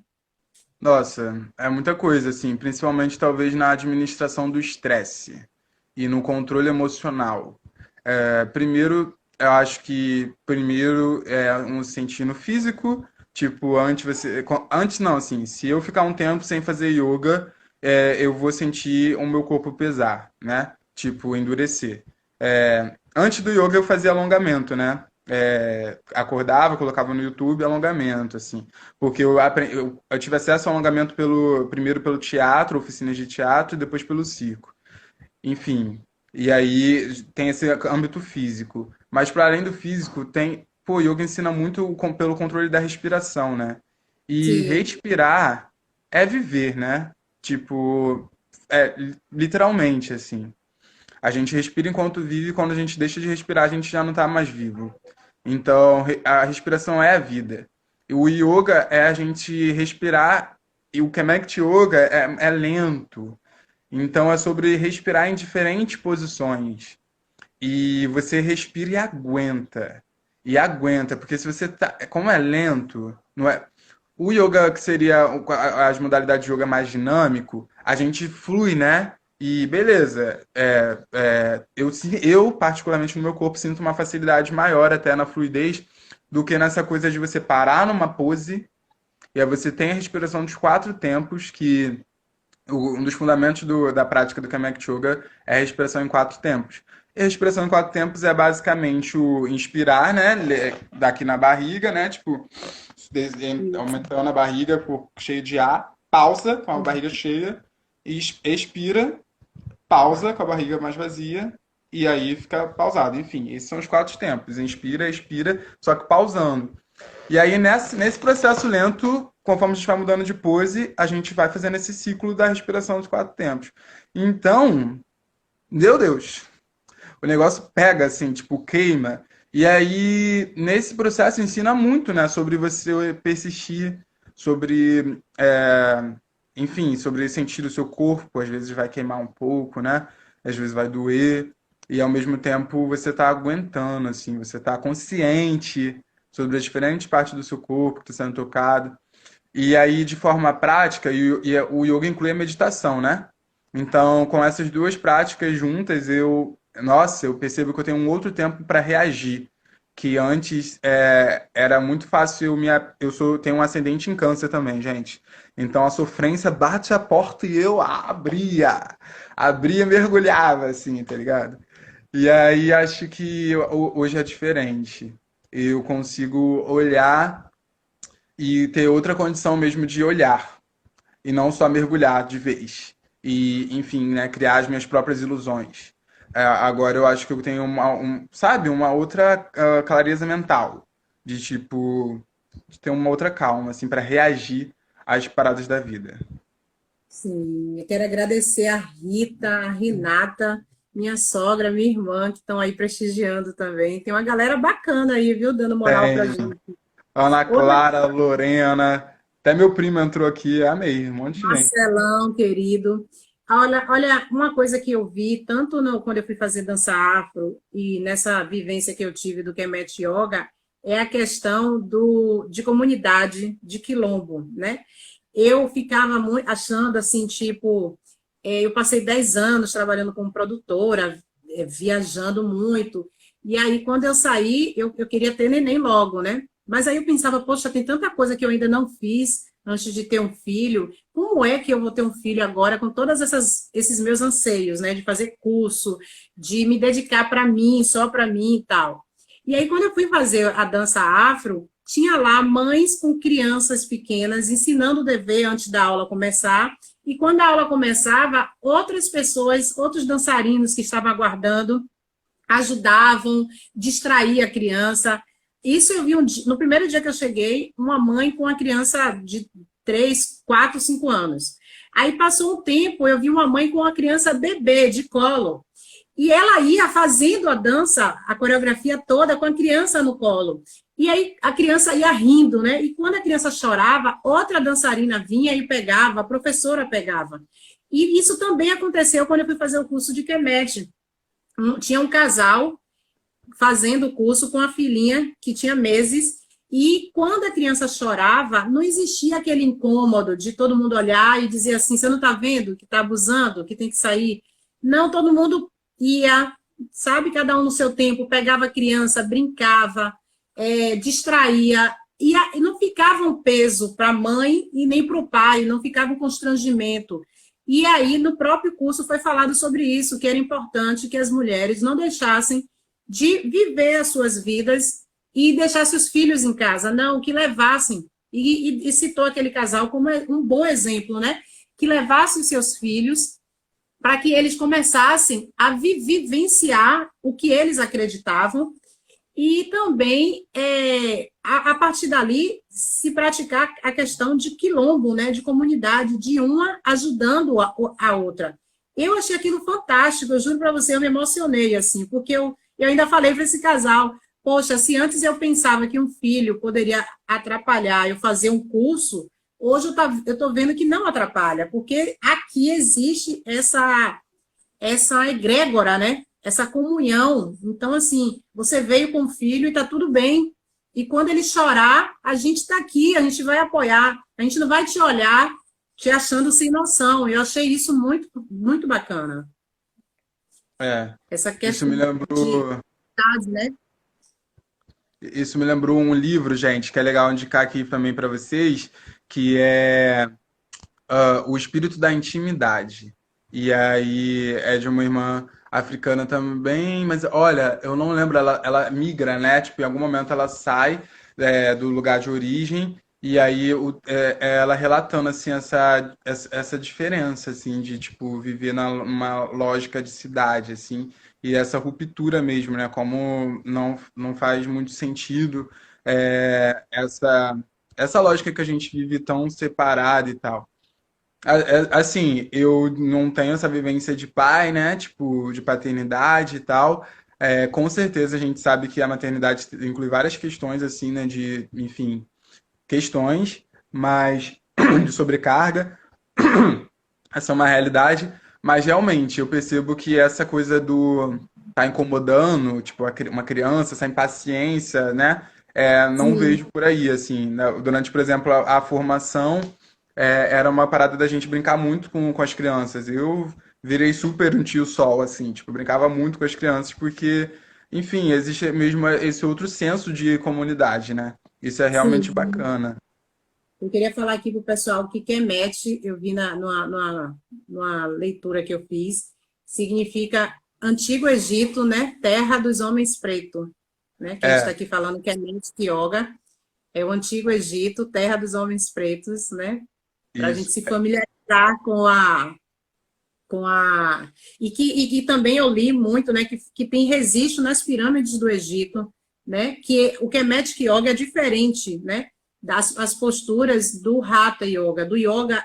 Nossa, é muita coisa, assim, principalmente talvez na administração do estresse e no controle emocional. Primeiro, eu acho que primeiro é um sentido físico, tipo, antes não, assim, se eu ficar um tempo sem fazer yoga, eu vou sentir o meu corpo pesar, né? Tipo, endurecer. Antes do yoga eu fazia alongamento, né? Acordava, colocava no YouTube alongamento, assim, porque eu tive acesso ao alongamento primeiro pelo teatro, oficinas de teatro, e depois pelo circo. Enfim, e aí tem esse âmbito físico. Mas para além do físico, pô, yoga ensina muito pelo controle da respiração, né? E Sim, respirar é viver, né? Tipo, literalmente assim. A gente respira enquanto vive, e quando a gente deixa de respirar, a gente já não tá mais vivo. Então, a respiração é a vida. E o yoga é a gente respirar, e o Connect Yoga é lento. Então é sobre respirar em diferentes posições. E você respira e aguenta. E aguenta, porque se você tá. Como é lento, Não é? O yoga, que seria as modalidades de yoga mais dinâmico, a gente flui, né? E beleza, eu, particularmente no meu corpo, sinto uma facilidade maior até na fluidez do que nessa coisa de você parar numa pose e aí você tem a respiração dos 4 tempos, que um dos fundamentos da prática do Kamek Yoga é a respiração em 4 tempos. E a respiração em 4 tempos é basicamente o inspirar, né? Daqui na barriga, né? Tipo, aumentando a barriga cheio de ar, pausa com a barriga cheia, e expira, pausa com a barriga mais vazia, e aí fica pausado. Enfim, esses são os 4 tempos. Inspira, expira, só que pausando. E aí, nesse processo lento, conforme a gente vai mudando de pose, a gente vai fazendo esse ciclo da respiração dos 4 tempos. Então, meu Deus, o negócio pega, assim, tipo, queima. E aí, nesse processo, ensina muito, né, sobre você persistir, sobre, enfim, sobre sentir o seu corpo. Às vezes vai queimar um pouco, né? Às vezes vai doer. E ao mesmo tempo você está aguentando, assim, você está consciente sobre as diferentes partes do seu corpo que está sendo tocado. E aí, de forma prática, o yoga inclui a meditação, né? Então, com essas duas práticas juntas, nossa, eu percebo que eu tenho um outro tempo para reagir, que antes era muito fácil. Tenho um ascendente em câncer também, gente. Então a sofrência bate a porta e eu abria, mergulhava, assim, tá ligado? E aí acho que hoje é diferente. Eu consigo olhar e ter outra condição mesmo de olhar e não só mergulhar de vez. E, enfim, né, criar as minhas próprias ilusões. Agora eu acho que eu tenho sabe, uma outra clareza mental, de tipo, de ter uma outra calma, assim, para reagir às paradas da vida. Sim, eu quero agradecer a Rita, a Renata, minha sogra, minha irmã, que estão aí prestigiando também. Tem uma galera bacana aí, viu, dando moral pra Tem gente. Ana Outra, Clara, Lorena, até meu primo entrou aqui, amei, um monte de gente. Marcelão, querido. Olha, uma coisa que eu vi, tanto quando eu fui fazer dança afro e nessa vivência que eu tive do Kemet Yoga, é a questão de comunidade, de quilombo, né? Eu ficava muito achando assim, tipo, eu passei 10 anos trabalhando como produtora, viajando muito, e aí quando eu saí, eu queria ter neném logo, né? Mas aí eu pensava, poxa, tem tanta coisa que eu ainda não fiz antes de ter um filho, como é que eu vou ter um filho agora com todos esses meus anseios, né? De fazer curso, de me dedicar para mim, só para mim e tal. E aí, quando eu fui fazer a dança afro, tinha lá mães com crianças pequenas ensinando o dever antes da aula começar. E quando a aula começava, outras pessoas, outros dançarinos que estavam aguardando, ajudavam, distraía a criança. Isso eu vi no primeiro dia que eu cheguei, uma mãe com uma criança de 3, 4, 5 anos. Aí passou um tempo, eu vi uma mãe com uma criança bebê de colo. E ela ia fazendo a dança, a coreografia toda com a criança no colo. E aí a criança ia rindo, né? E quando a criança chorava, outra dançarina vinha e pegava, a professora pegava. E isso também aconteceu quando eu fui fazer o curso de Kemet. Tinha um casal fazendo o curso com a filhinha que tinha meses, e quando a criança chorava, não existia aquele incômodo de todo mundo olhar e dizer assim, você não está vendo que está abusando, que tem que sair? Não, todo mundo ia, sabe, cada um no seu tempo, pegava a criança, brincava, distraía, e não ficava um peso para a mãe e nem para o pai, não ficava um constrangimento. E aí, no próprio curso, foi falado sobre isso, que era importante que as mulheres não deixassem de viver as suas vidas e deixassem os filhos em casa, não, que levassem, e citou aquele casal como um bom exemplo, né? Que levassem os seus filhos para que eles começassem a vivenciar o que eles acreditavam e também, a partir dali, se praticar a questão de quilombo, né? De comunidade, de uma ajudando a outra. Eu achei aquilo fantástico, eu juro para você, eu me emocionei, assim, porque eu ainda falei para esse casal, poxa, se antes eu pensava que um filho poderia atrapalhar eu fazer um curso, hoje eu estou vendo que não atrapalha, porque aqui existe essa egrégora, né? Essa comunhão. Então, assim, você veio com o filho e está tudo bem. e quando ele chorar, a gente está aqui, a gente vai apoiar, a gente não vai te olhar te achando sem noção. Eu achei isso muito, muito bacana. É, Essa isso questão me de lembrou, idade, né? isso me lembrou um livro, gente, que é legal indicar aqui também para vocês, que é O Espírito da Intimidade. E aí é de uma irmã africana também, mas olha, eu não lembro, ela migra, né? Tipo, em algum momento ela sai do lugar de origem, e aí ela relatando assim essa diferença assim de tipo viver numa lógica de cidade assim, e essa ruptura mesmo, né? Como não faz muito sentido essa lógica que a gente vive tão separada e tal. Assim, eu não tenho essa vivência de pai, né? Tipo, de paternidade e tal. Com certeza a gente sabe que a maternidade inclui várias questões, assim, né? De, enfim, questões, mas de sobrecarga. Essa é uma realidade. Mas realmente eu percebo que essa coisa do tá incomodando, tipo, uma criança, essa impaciência, né? Não Sim, vejo por aí, assim, né? Durante, por exemplo, a formação, era uma parada da gente brincar muito com as crianças. Eu virei super um tio sol, assim, tipo, brincava muito com as crianças, porque, enfim, existe mesmo esse outro senso de comunidade, né? Isso é realmente sim. bacana. Eu queria falar aqui para o pessoal que Kemet, eu vi numa leitura que eu fiz, significa Antigo Egito, né? Terra dos homens pretos, né? Que a gente está É, aqui falando Kemet Yoga, é o Antigo Egito, terra dos homens pretos, né? Para a gente isso. se familiarizar com a e que também eu li muito, né, que tem registro nas pirâmides do Egito, né, que o Kemetic Yoga é diferente, né, das as posturas do Hatha Yoga, do yoga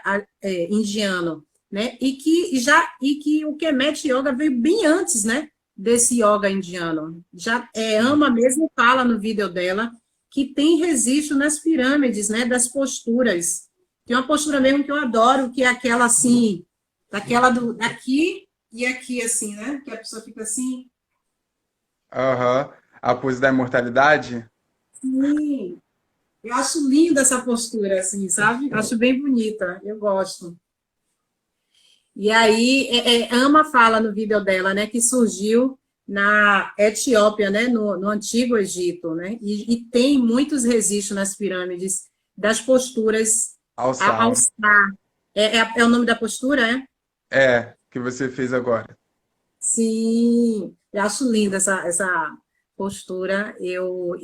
indiano, né, e que o Kemetic Yoga veio bem antes, né, desse yoga indiano. Já Sim. Ama mesmo fala no vídeo dela que tem registro nas pirâmides, né, das posturas. Tem uma postura mesmo que eu adoro, que é aquela assim, daqui e aqui, assim, né? Que a pessoa fica assim. Aham. A pose da imortalidade? Sim, eu acho linda essa postura, assim, sabe? Acho bem bonita, eu gosto. E aí, Ama fala no vídeo dela, né, que surgiu na Etiópia, né, no Antigo Egito, né? E tem muitos registros nas pirâmides das posturas ao Alçar. estar. É o nome da postura, é? Que você fez agora. Sim, eu acho linda essa postura,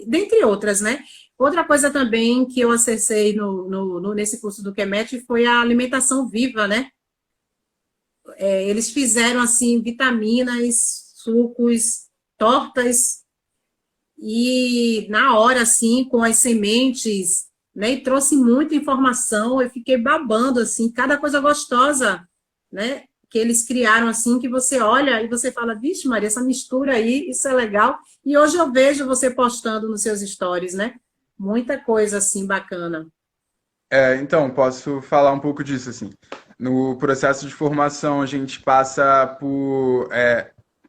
dentre outras, né? Outra coisa também que eu acessei nesse curso do Kemet foi a alimentação viva, né? Eles fizeram, assim, vitaminas, sucos, tortas, e na hora, assim, com as sementes, né? E trouxe muita informação, eu fiquei babando, assim, cada coisa gostosa, né? Que eles criaram, assim, que você olha e você fala, vixe, Maria, essa mistura aí, isso é legal. E hoje eu vejo você postando nos seus stories, né? Muita coisa, assim, bacana. Então, posso falar um pouco disso, assim. No processo de formação, a gente passa por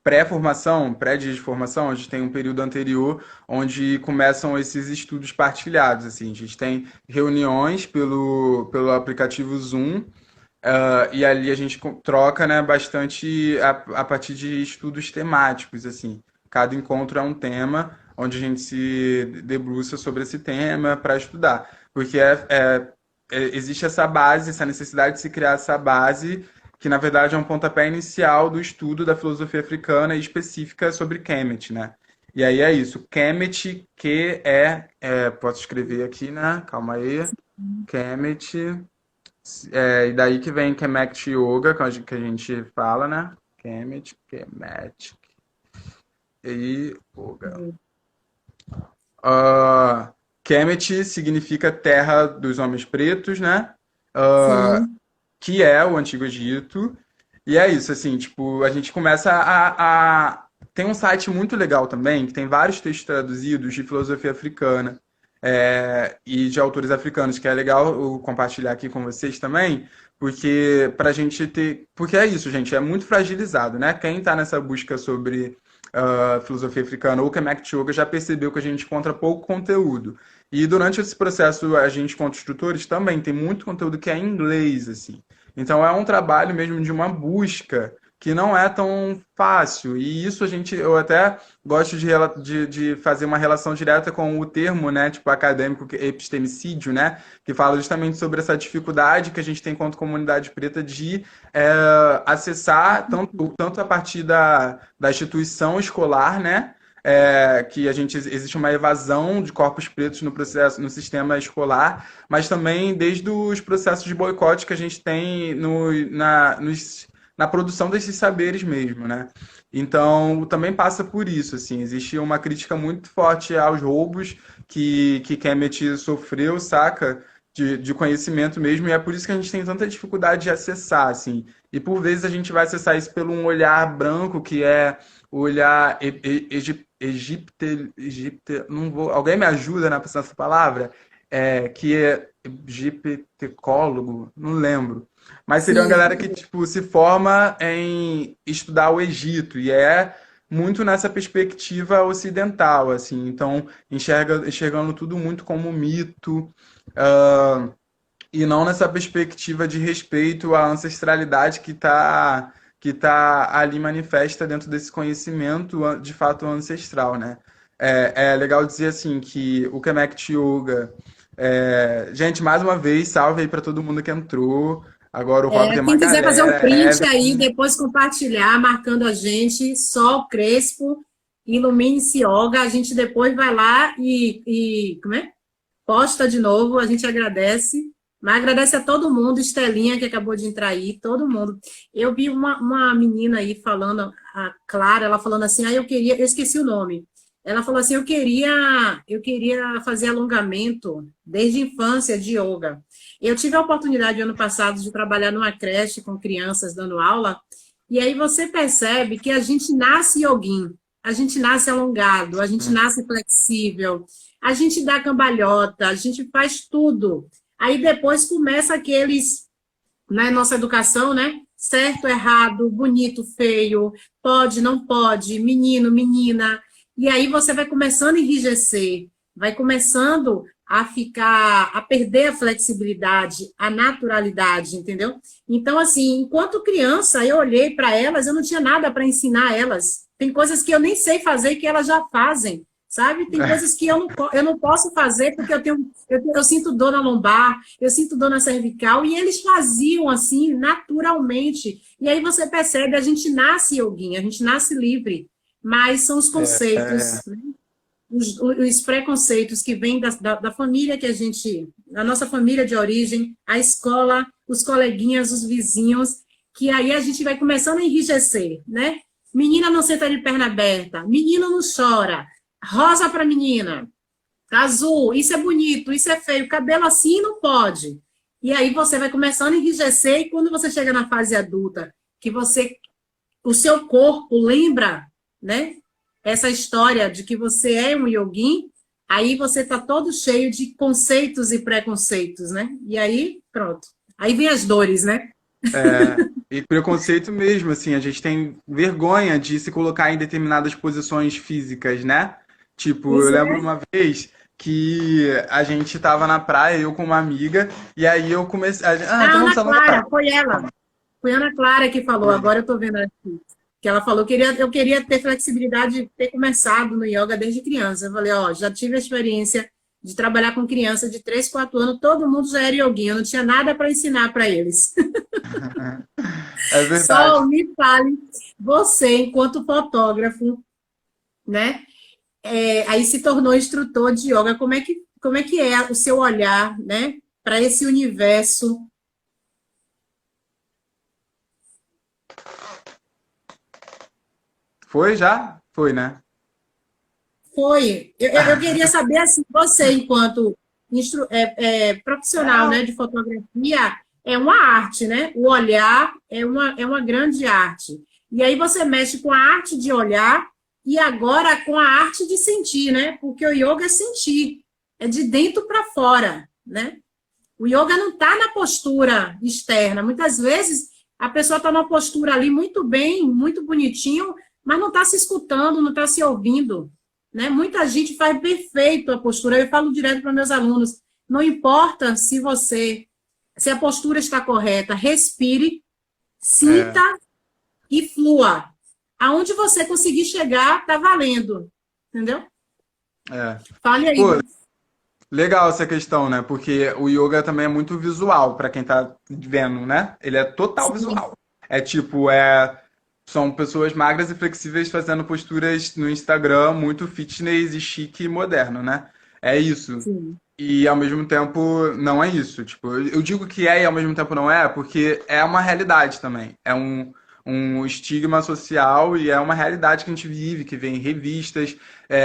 pré-formação, pré-dia de formação, a gente tem um período anterior onde começam esses estudos partilhados, assim. A gente tem reuniões pelo aplicativo Zoom, e ali a gente troca, né, bastante a partir de estudos temáticos, assim. Cada encontro é um tema onde a gente se debruça sobre esse tema para estudar. Porque existe essa base, essa necessidade de se criar essa base, que na verdade é um pontapé inicial do estudo da filosofia africana e específica sobre Kemet, né? E aí é isso, Kemet, posso escrever aqui, né? Calma aí. Kemet, e daí que vem Kemet Yoga, que a gente fala, né? Kemet e Yoga. Uh, Kemet significa terra dos homens pretos, né? Uh, Sim, que é o Antigo Egito. E é isso, assim, tipo, a gente começa Tem um site muito legal também, que tem vários textos traduzidos de filosofia africana, e de autores africanos, que é legal eu compartilhar aqui com vocês também, porque pra gente ter. Porque é isso, gente, é muito fragilizado, né? Quem tá nessa busca sobre filosofia africana ou Kemet Yoga já percebeu que a gente encontra pouco conteúdo. E durante esse processo, a gente, quanto instrutores, também tem muito conteúdo que é em inglês, assim. Então, é um trabalho mesmo de uma busca que não é tão fácil. E isso eu até gosto de fazer uma relação direta com o termo, né, tipo acadêmico, epistemicídio, né, que fala justamente sobre essa dificuldade que a gente tem enquanto comunidade preta de acessar tanto a partir da instituição escolar, né, que existe uma evasão de corpos pretos no sistema escolar, mas também desde os processos de boicote que a gente tem na produção desses saberes mesmo, né? Então, também passa por isso, assim, existe uma crítica muito forte aos roubos que Kemet sofreu, saca? De conhecimento mesmo, e é por isso que a gente tem tanta dificuldade de acessar, assim. E por vezes a gente vai acessar isso pelo um olhar branco, que é o olhar não vou, alguém me ajuda na essa palavra? Que é egiptecólogo, não lembro. Mas seria uma Sim. galera que, tipo, se forma em estudar o Egito, e é muito nessa perspectiva ocidental, assim. Então, enxergando tudo muito como mito, e não nessa perspectiva de respeito à ancestralidade que tá ali manifesta dentro desse conhecimento de fato ancestral, né? É legal dizer assim que o Kemet Yoga, gente, mais uma vez, salve aí para todo mundo que entrou. Agora o Rock tem uma Quem quiser fazer um galera, print aí, depois compartilhar, marcando a gente, Sol Crespo, Ilumine-se Yoga, a gente depois vai lá como é? Posta de novo, a gente agradece. Mas agradece a todo mundo, Estelinha, que acabou de entrar aí, todo mundo. Eu vi uma menina aí falando, a Clara, ela falando assim, eu esqueci o nome. Ela falou assim, eu queria fazer alongamento desde a infância de yoga. Eu tive a oportunidade, ano passado, de trabalhar numa creche com crianças dando aula, e aí você percebe que a gente nasce yogin, a gente nasce alongado, a gente nasce flexível, a gente dá cambalhota, a gente faz tudo. Aí depois começa aqueles, na nossa educação, né? Certo, errado, bonito, feio, pode, não pode, menino, menina. E aí você vai começando a enrijecer, vai começando a perder a flexibilidade, a naturalidade, entendeu? Então, assim, enquanto criança, eu olhei para elas, eu não tinha nada para ensinar a elas. Tem coisas que eu nem sei fazer e que elas já fazem, sabe? Tem coisas que eu não posso fazer porque eu sinto dor na lombar, eu sinto dor na cervical, e eles faziam assim, naturalmente. E aí você percebe, a gente nasce yoguinha, a gente nasce livre, mas são os conceitos, né? Os preconceitos que vêm da família que a nossa família de origem, a escola, os coleguinhas, os vizinhos, que aí a gente vai começando a enrijecer, né? Menina não senta de perna aberta, menino não chora, rosa para menina, azul, isso é bonito, isso é feio, cabelo assim não pode. E aí você vai começando a enrijecer, e quando você chega na fase adulta, que o seu corpo lembra, né, essa história de que você é um yogin, aí você está todo cheio de conceitos e preconceitos, né? E aí, pronto. Aí vem as dores, né? E preconceito mesmo, assim, a gente tem vergonha de se colocar em determinadas posições físicas, né? Tipo, eu Pois lembro é. uma vez que a gente tava na praia, eu com uma amiga, e aí eu comecei. A Então vamos Ana se alongar. Clara, foi ela. Foi a Ana Clara que falou, agora eu estou vendo aqui. Que ela falou, eu queria ter flexibilidade de ter começado no yoga desde criança. Eu falei, já tive a experiência de trabalhar com criança de 3, 4 anos, todo mundo já era yoguinha, eu não tinha nada para ensinar para eles. É verdade. Só me fale, você, enquanto fotógrafo, né? Aí se tornou instrutor de yoga, como é que é o seu olhar, né, para esse universo? Foi já? Foi, né? Foi. Eu queria saber, assim, você, enquanto profissional, né, de fotografia, é uma arte, né? O olhar é uma grande arte. E aí você mexe com a arte de olhar e agora com a arte de sentir, né? Porque o yoga é sentir, é de dentro para fora, né? O yoga não está na postura externa. Muitas vezes a pessoa está numa postura ali muito bem, muito bonitinho, mas não está se escutando, não está se ouvindo, né? Muita gente faz perfeito a postura. Eu falo direto para meus alunos, não importa se a postura está correta, respire, sinta e flua. Aonde você conseguir chegar, está valendo, entendeu? Fale aí. Pô, legal essa questão, né? Porque o yoga também é muito visual para quem tá vendo, né? Ele é total Sim, visual. É tipo, são pessoas magras e flexíveis fazendo posturas no Instagram muito fitness e chique e moderno, né? É isso. sim. E ao mesmo tempo não é isso. Tipo, eu digo que é e ao mesmo tempo não é, porque é uma realidade também. É um estigma social e é uma realidade que a gente vive, que vem em revistas.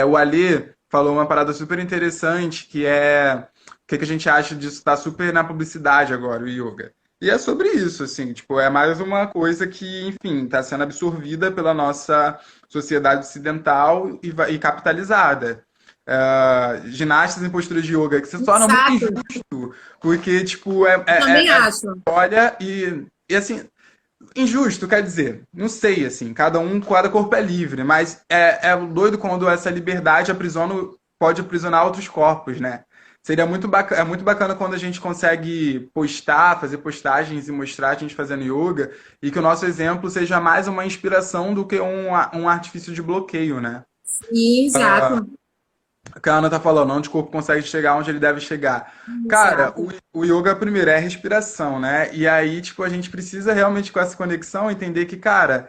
O Alê falou uma parada super interessante, que é o que a gente acha disso estar super na publicidade agora, o yoga. E é sobre isso, assim, tipo, é mais uma coisa que, enfim, está sendo absorvida pela nossa sociedade ocidental e capitalizada. Ginastas em postura de yoga, que se torna muito Exato. injusto, porque, tipo, Eu também acho. olha e assim, injusto, quer dizer, não sei, assim, cada corpo é livre, mas é doido quando essa liberdade pode aprisionar outros corpos, né? Seria é muito bacana quando a gente consegue fazer postagens e mostrar a gente fazendo yoga e que o nosso exemplo seja mais uma inspiração do que um artifício de bloqueio, né? Exato. O que a Ana tá falando, onde o corpo consegue chegar onde ele deve chegar. Cara, Exato. o yoga primeiro é respiração, né? E aí, tipo, a gente precisa realmente com essa conexão entender que, cara,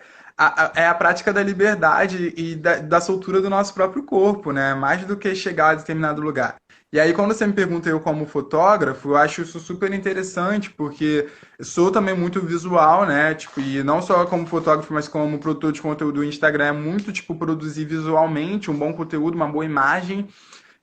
é a prática da liberdade e da soltura do nosso próprio corpo, né? Mais do que chegar a determinado lugar. E aí, quando você me pergunta eu como fotógrafo, eu acho isso super interessante, porque eu sou também muito visual, né? Tipo, e não só como fotógrafo, mas como produtor de conteúdo do Instagram, é muito, tipo, produzir visualmente um bom conteúdo, uma boa imagem.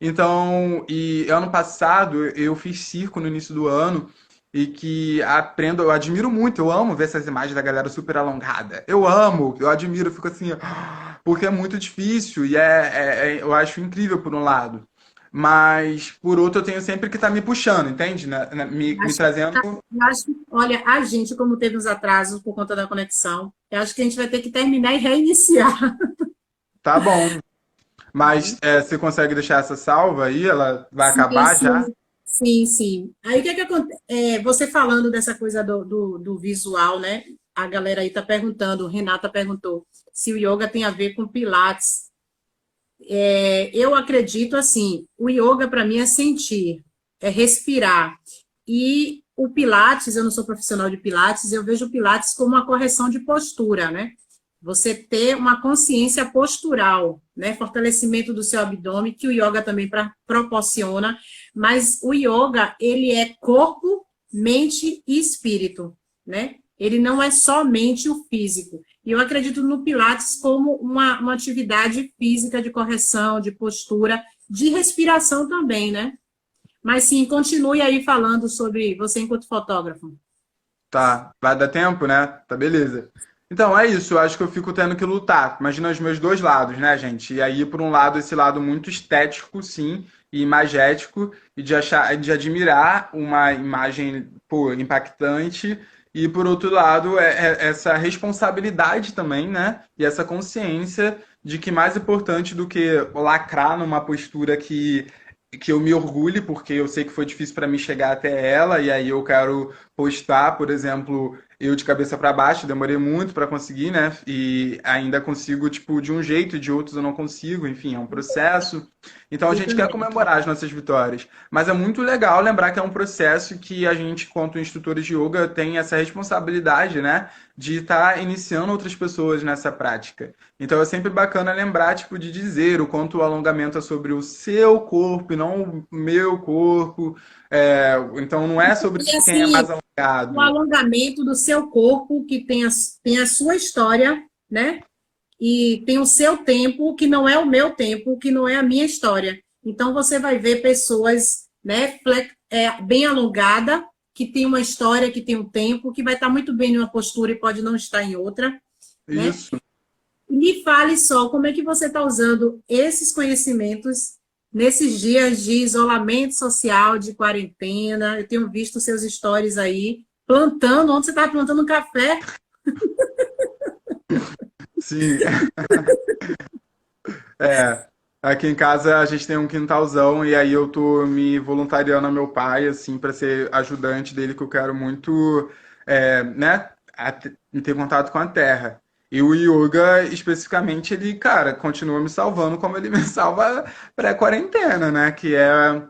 Então, e ano passado eu fiz circo no início do ano e que aprendo, eu admiro muito, eu amo ver essas imagens da galera super alongada. Eu amo, eu admiro, eu fico assim, porque é muito difícil e eu acho incrível por um lado. Mas por outro eu tenho sempre que estar me puxando, entende? Me Acho, trazendo. olha, a gente, como teve uns atrasos por conta da conexão, eu acho que a gente vai ter que terminar e reiniciar. Tá bom. Mas você consegue deixar essa salva aí? Ela vai Sim, acabar já? sim, sim, sim. Aí o que é que acontece? Você falando dessa coisa do visual, né? A galera aí tá perguntando, Renata perguntou se o yoga tem a ver com Pilates. Eu acredito assim, o yoga para mim é sentir, é respirar. E o Pilates, eu não sou profissional de Pilates, eu vejo o Pilates como uma correção de postura, né? Você ter uma consciência postural, né? Fortalecimento do seu abdômen, que o yoga também proporciona. Mas o yoga, ele é corpo, mente e espírito, né? Ele não é somente o físico. E eu acredito no Pilates como uma atividade física de correção, de postura, de respiração também, né? Mas sim, continue aí falando sobre você enquanto fotógrafo. Tá, vai dar tempo, né? Tá, beleza. Então, é isso, eu acho que eu fico tendo que lutar. Imagina os meus dois lados, né, gente? E aí, por um lado, esse lado muito estético, sim, e imagético, e de admirar uma imagem, pô, impactante, e por outro lado, essa responsabilidade também, né? E essa consciência de que mais importante do que lacrar numa postura que eu me orgulhe, porque eu sei que foi difícil para mim chegar até ela, e aí eu quero postar, por exemplo, eu de cabeça para baixo, demorei muito para conseguir, né? E ainda consigo, tipo, de um jeito e de outros eu não consigo, enfim, é um processo. Então a Eu gente quer também. comemorar as nossas vitórias, mas é muito legal lembrar que é um processo que a gente, quanto instrutores de yoga, tem essa responsabilidade, né? De estar iniciando outras pessoas nessa prática. Então é sempre bacana lembrar, tipo, de dizer o quanto o alongamento é sobre o seu corpo e não o meu corpo. Então não é sobre E quem é mais assim, o alongado. alongamento do seu corpo, que tem a sua história, né? E tem o seu tempo, que não é o meu tempo, que não é a minha história. Então, você vai ver pessoas, né, bem alongada, que tem uma história, que tem um tempo, que vai estar muito bem em uma postura e pode não estar em outra, né? Isso. E me fale só, como é que você está usando esses conhecimentos nesses dias de isolamento social, de quarentena? Eu tenho visto seus stories aí, plantando, onde você estava plantando um café? Sim. É, aqui em casa a gente tem um quintalzão e aí eu tô me voluntariando ao meu pai, assim, para ser ajudante dele, que eu quero muito, né, ter contato com a terra. E o yoga, especificamente, ele, cara, continua me salvando como ele me salva pré-quarentena, né? Que é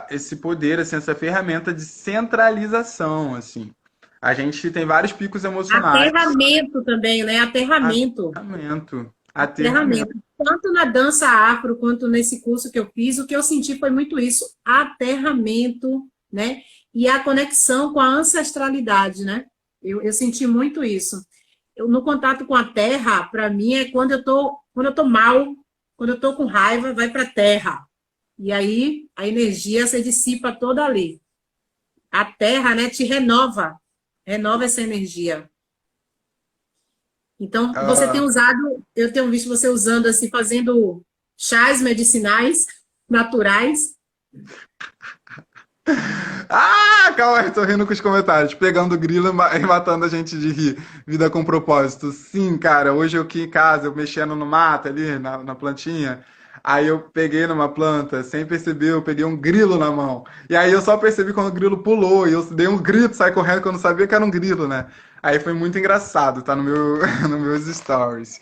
esse poder, assim, essa ferramenta de centralização, assim. A gente tem vários picos emocionais, Aterramento também, né? Aterramento. aterramento, Aterramento. aterramento. Tanto na dança afro quanto nesse curso que eu fiz, o que eu senti foi muito isso, aterramento, né? E a conexão com a ancestralidade, né? Eu senti muito isso. No contato com a terra, para mim, é quando eu tô mal, quando eu tô com raiva, vai para a terra. E aí a energia se dissipa toda ali. A terra, né, te renova essa energia. Então, você tem Ah, usado, eu tenho visto você usando assim, fazendo chás medicinais naturais. calma aí, tô rindo com os comentários. Pegando o grilo e matando a gente de rir. Vida com propósito. Sim, cara, hoje eu aqui em casa, eu mexendo no mato ali, na plantinha. Aí eu peguei numa planta, sem perceber, eu peguei um grilo na mão. E aí eu só percebi quando o grilo pulou, e eu dei um grito, saí correndo, que eu não sabia que era um grilo, né? Aí foi muito engraçado, tá no meu, nos meus stories.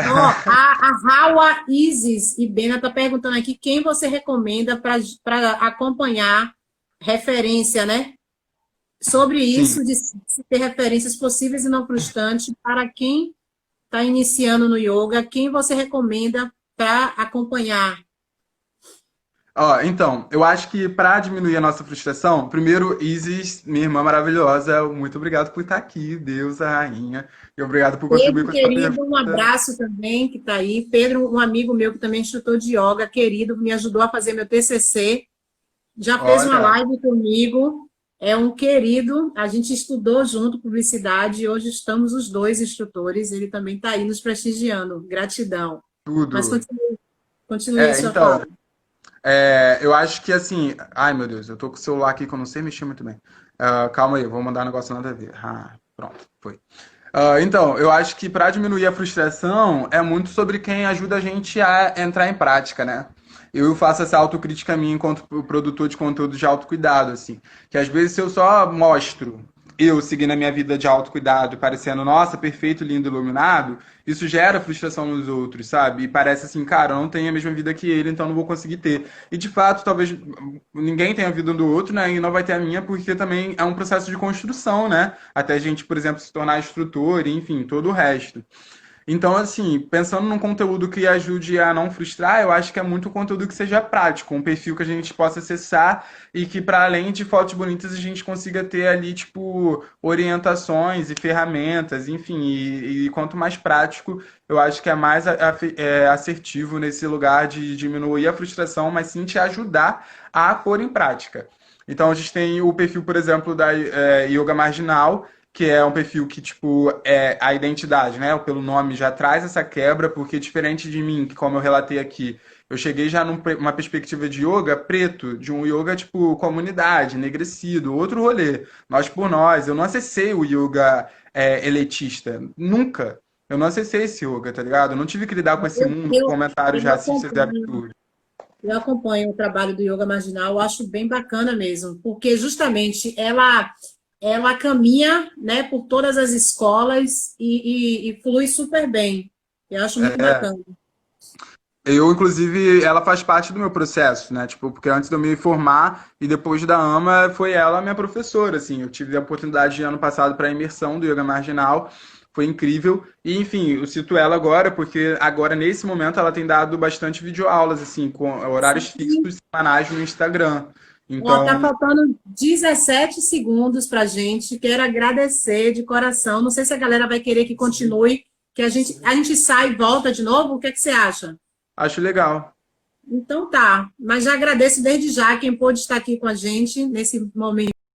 Ó, a Rawa Isis e Bena tá perguntando aqui quem você recomenda para acompanhar referência, né? Sobre Sim. isso, de se ter referências possíveis e não frustrantes para quem está iniciando no yoga, quem você recomenda para acompanhar? Ó, então, eu acho que para diminuir a nossa frustração, primeiro, Isis, minha irmã maravilhosa, muito obrigado por estar aqui, deusa, rainha, e obrigado por contribuir Pedro, com essa querido, um pergunta. abraço também, que está aí. Pedro, um amigo meu que também é instrutor de yoga, querido, me ajudou a fazer meu TCC, já fez uma Olha, live comigo, é um querido, a gente estudou junto publicidade e hoje estamos os dois instrutores, ele também está aí nos prestigiando, gratidão. Mas tudo. continue a sua Então, fala. eu acho que assim. Ai, meu Deus, eu tô com o celular aqui que eu não sei mexer muito bem. Calma aí, eu vou mandar um negócio nada a ver. Pronto, foi. Então, eu acho que para diminuir a frustração é muito sobre quem ajuda a gente a entrar em prática, né? Eu faço essa autocrítica minha enquanto produtor de conteúdo de autocuidado, assim. Que às vezes se eu só mostro eu seguindo a minha vida de autocuidado, parecendo, nossa, perfeito, lindo, iluminado, isso gera frustração nos outros, sabe? E parece assim, cara, eu não tenho a mesma vida que ele, então não vou conseguir ter. E de fato, talvez ninguém tenha a vida um do outro, né? E não vai ter a minha, porque também é um processo de construção, né? Até a gente, por exemplo, se tornar instrutor, enfim, todo o resto. Então, assim, pensando num conteúdo que ajude a não frustrar, eu acho que é muito conteúdo que seja prático, um perfil que a gente possa acessar e que, para além de fotos bonitas, a gente consiga ter ali, tipo, orientações e ferramentas, enfim. E quanto mais prático, eu acho que é mais assertivo nesse lugar de diminuir a frustração, mas sim te ajudar a pôr em prática. Então, a gente tem o perfil, por exemplo, da Yoga Marginal, que é um perfil que, tipo, é a identidade, né? Pelo nome já traz essa quebra, porque diferente de mim, que como eu relatei aqui, eu cheguei já numa perspectiva de yoga preto, de um yoga, tipo, comunidade, enegrecido, outro rolê. Nós por nós. Eu não acessei o yoga elitista. Nunca. Eu não acessei esse yoga, tá ligado? Eu não tive que lidar com esse Eu, mundo, com eu, comentários eu racistas e acompanho. absurdos. Eu acompanho o trabalho do Yoga Marginal, eu acho bem bacana mesmo, porque justamente ela caminha, né, por todas as escolas e flui super bem. Eu acho muito É, bacana. eu, inclusive, ela faz parte do meu processo, né? Tipo, porque antes de eu me formar e depois da AMA, foi ela a minha professora, assim. Eu tive a oportunidade de ano passado para a imersão do Yoga Marginal, foi incrível. E, enfim, eu cito ela agora, porque agora, nesse momento, ela tem dado bastante videoaulas, assim, com horários fixos semanais no Instagram. Ó, tá Então, faltando 17 segundos para a gente. Quero agradecer de coração. Não sei se a galera vai querer que continue, que a gente sai e volta de novo. O que é que você acha? acho legal. Então tá. Mas já agradeço desde já quem pôde estar aqui com a gente nesse momento.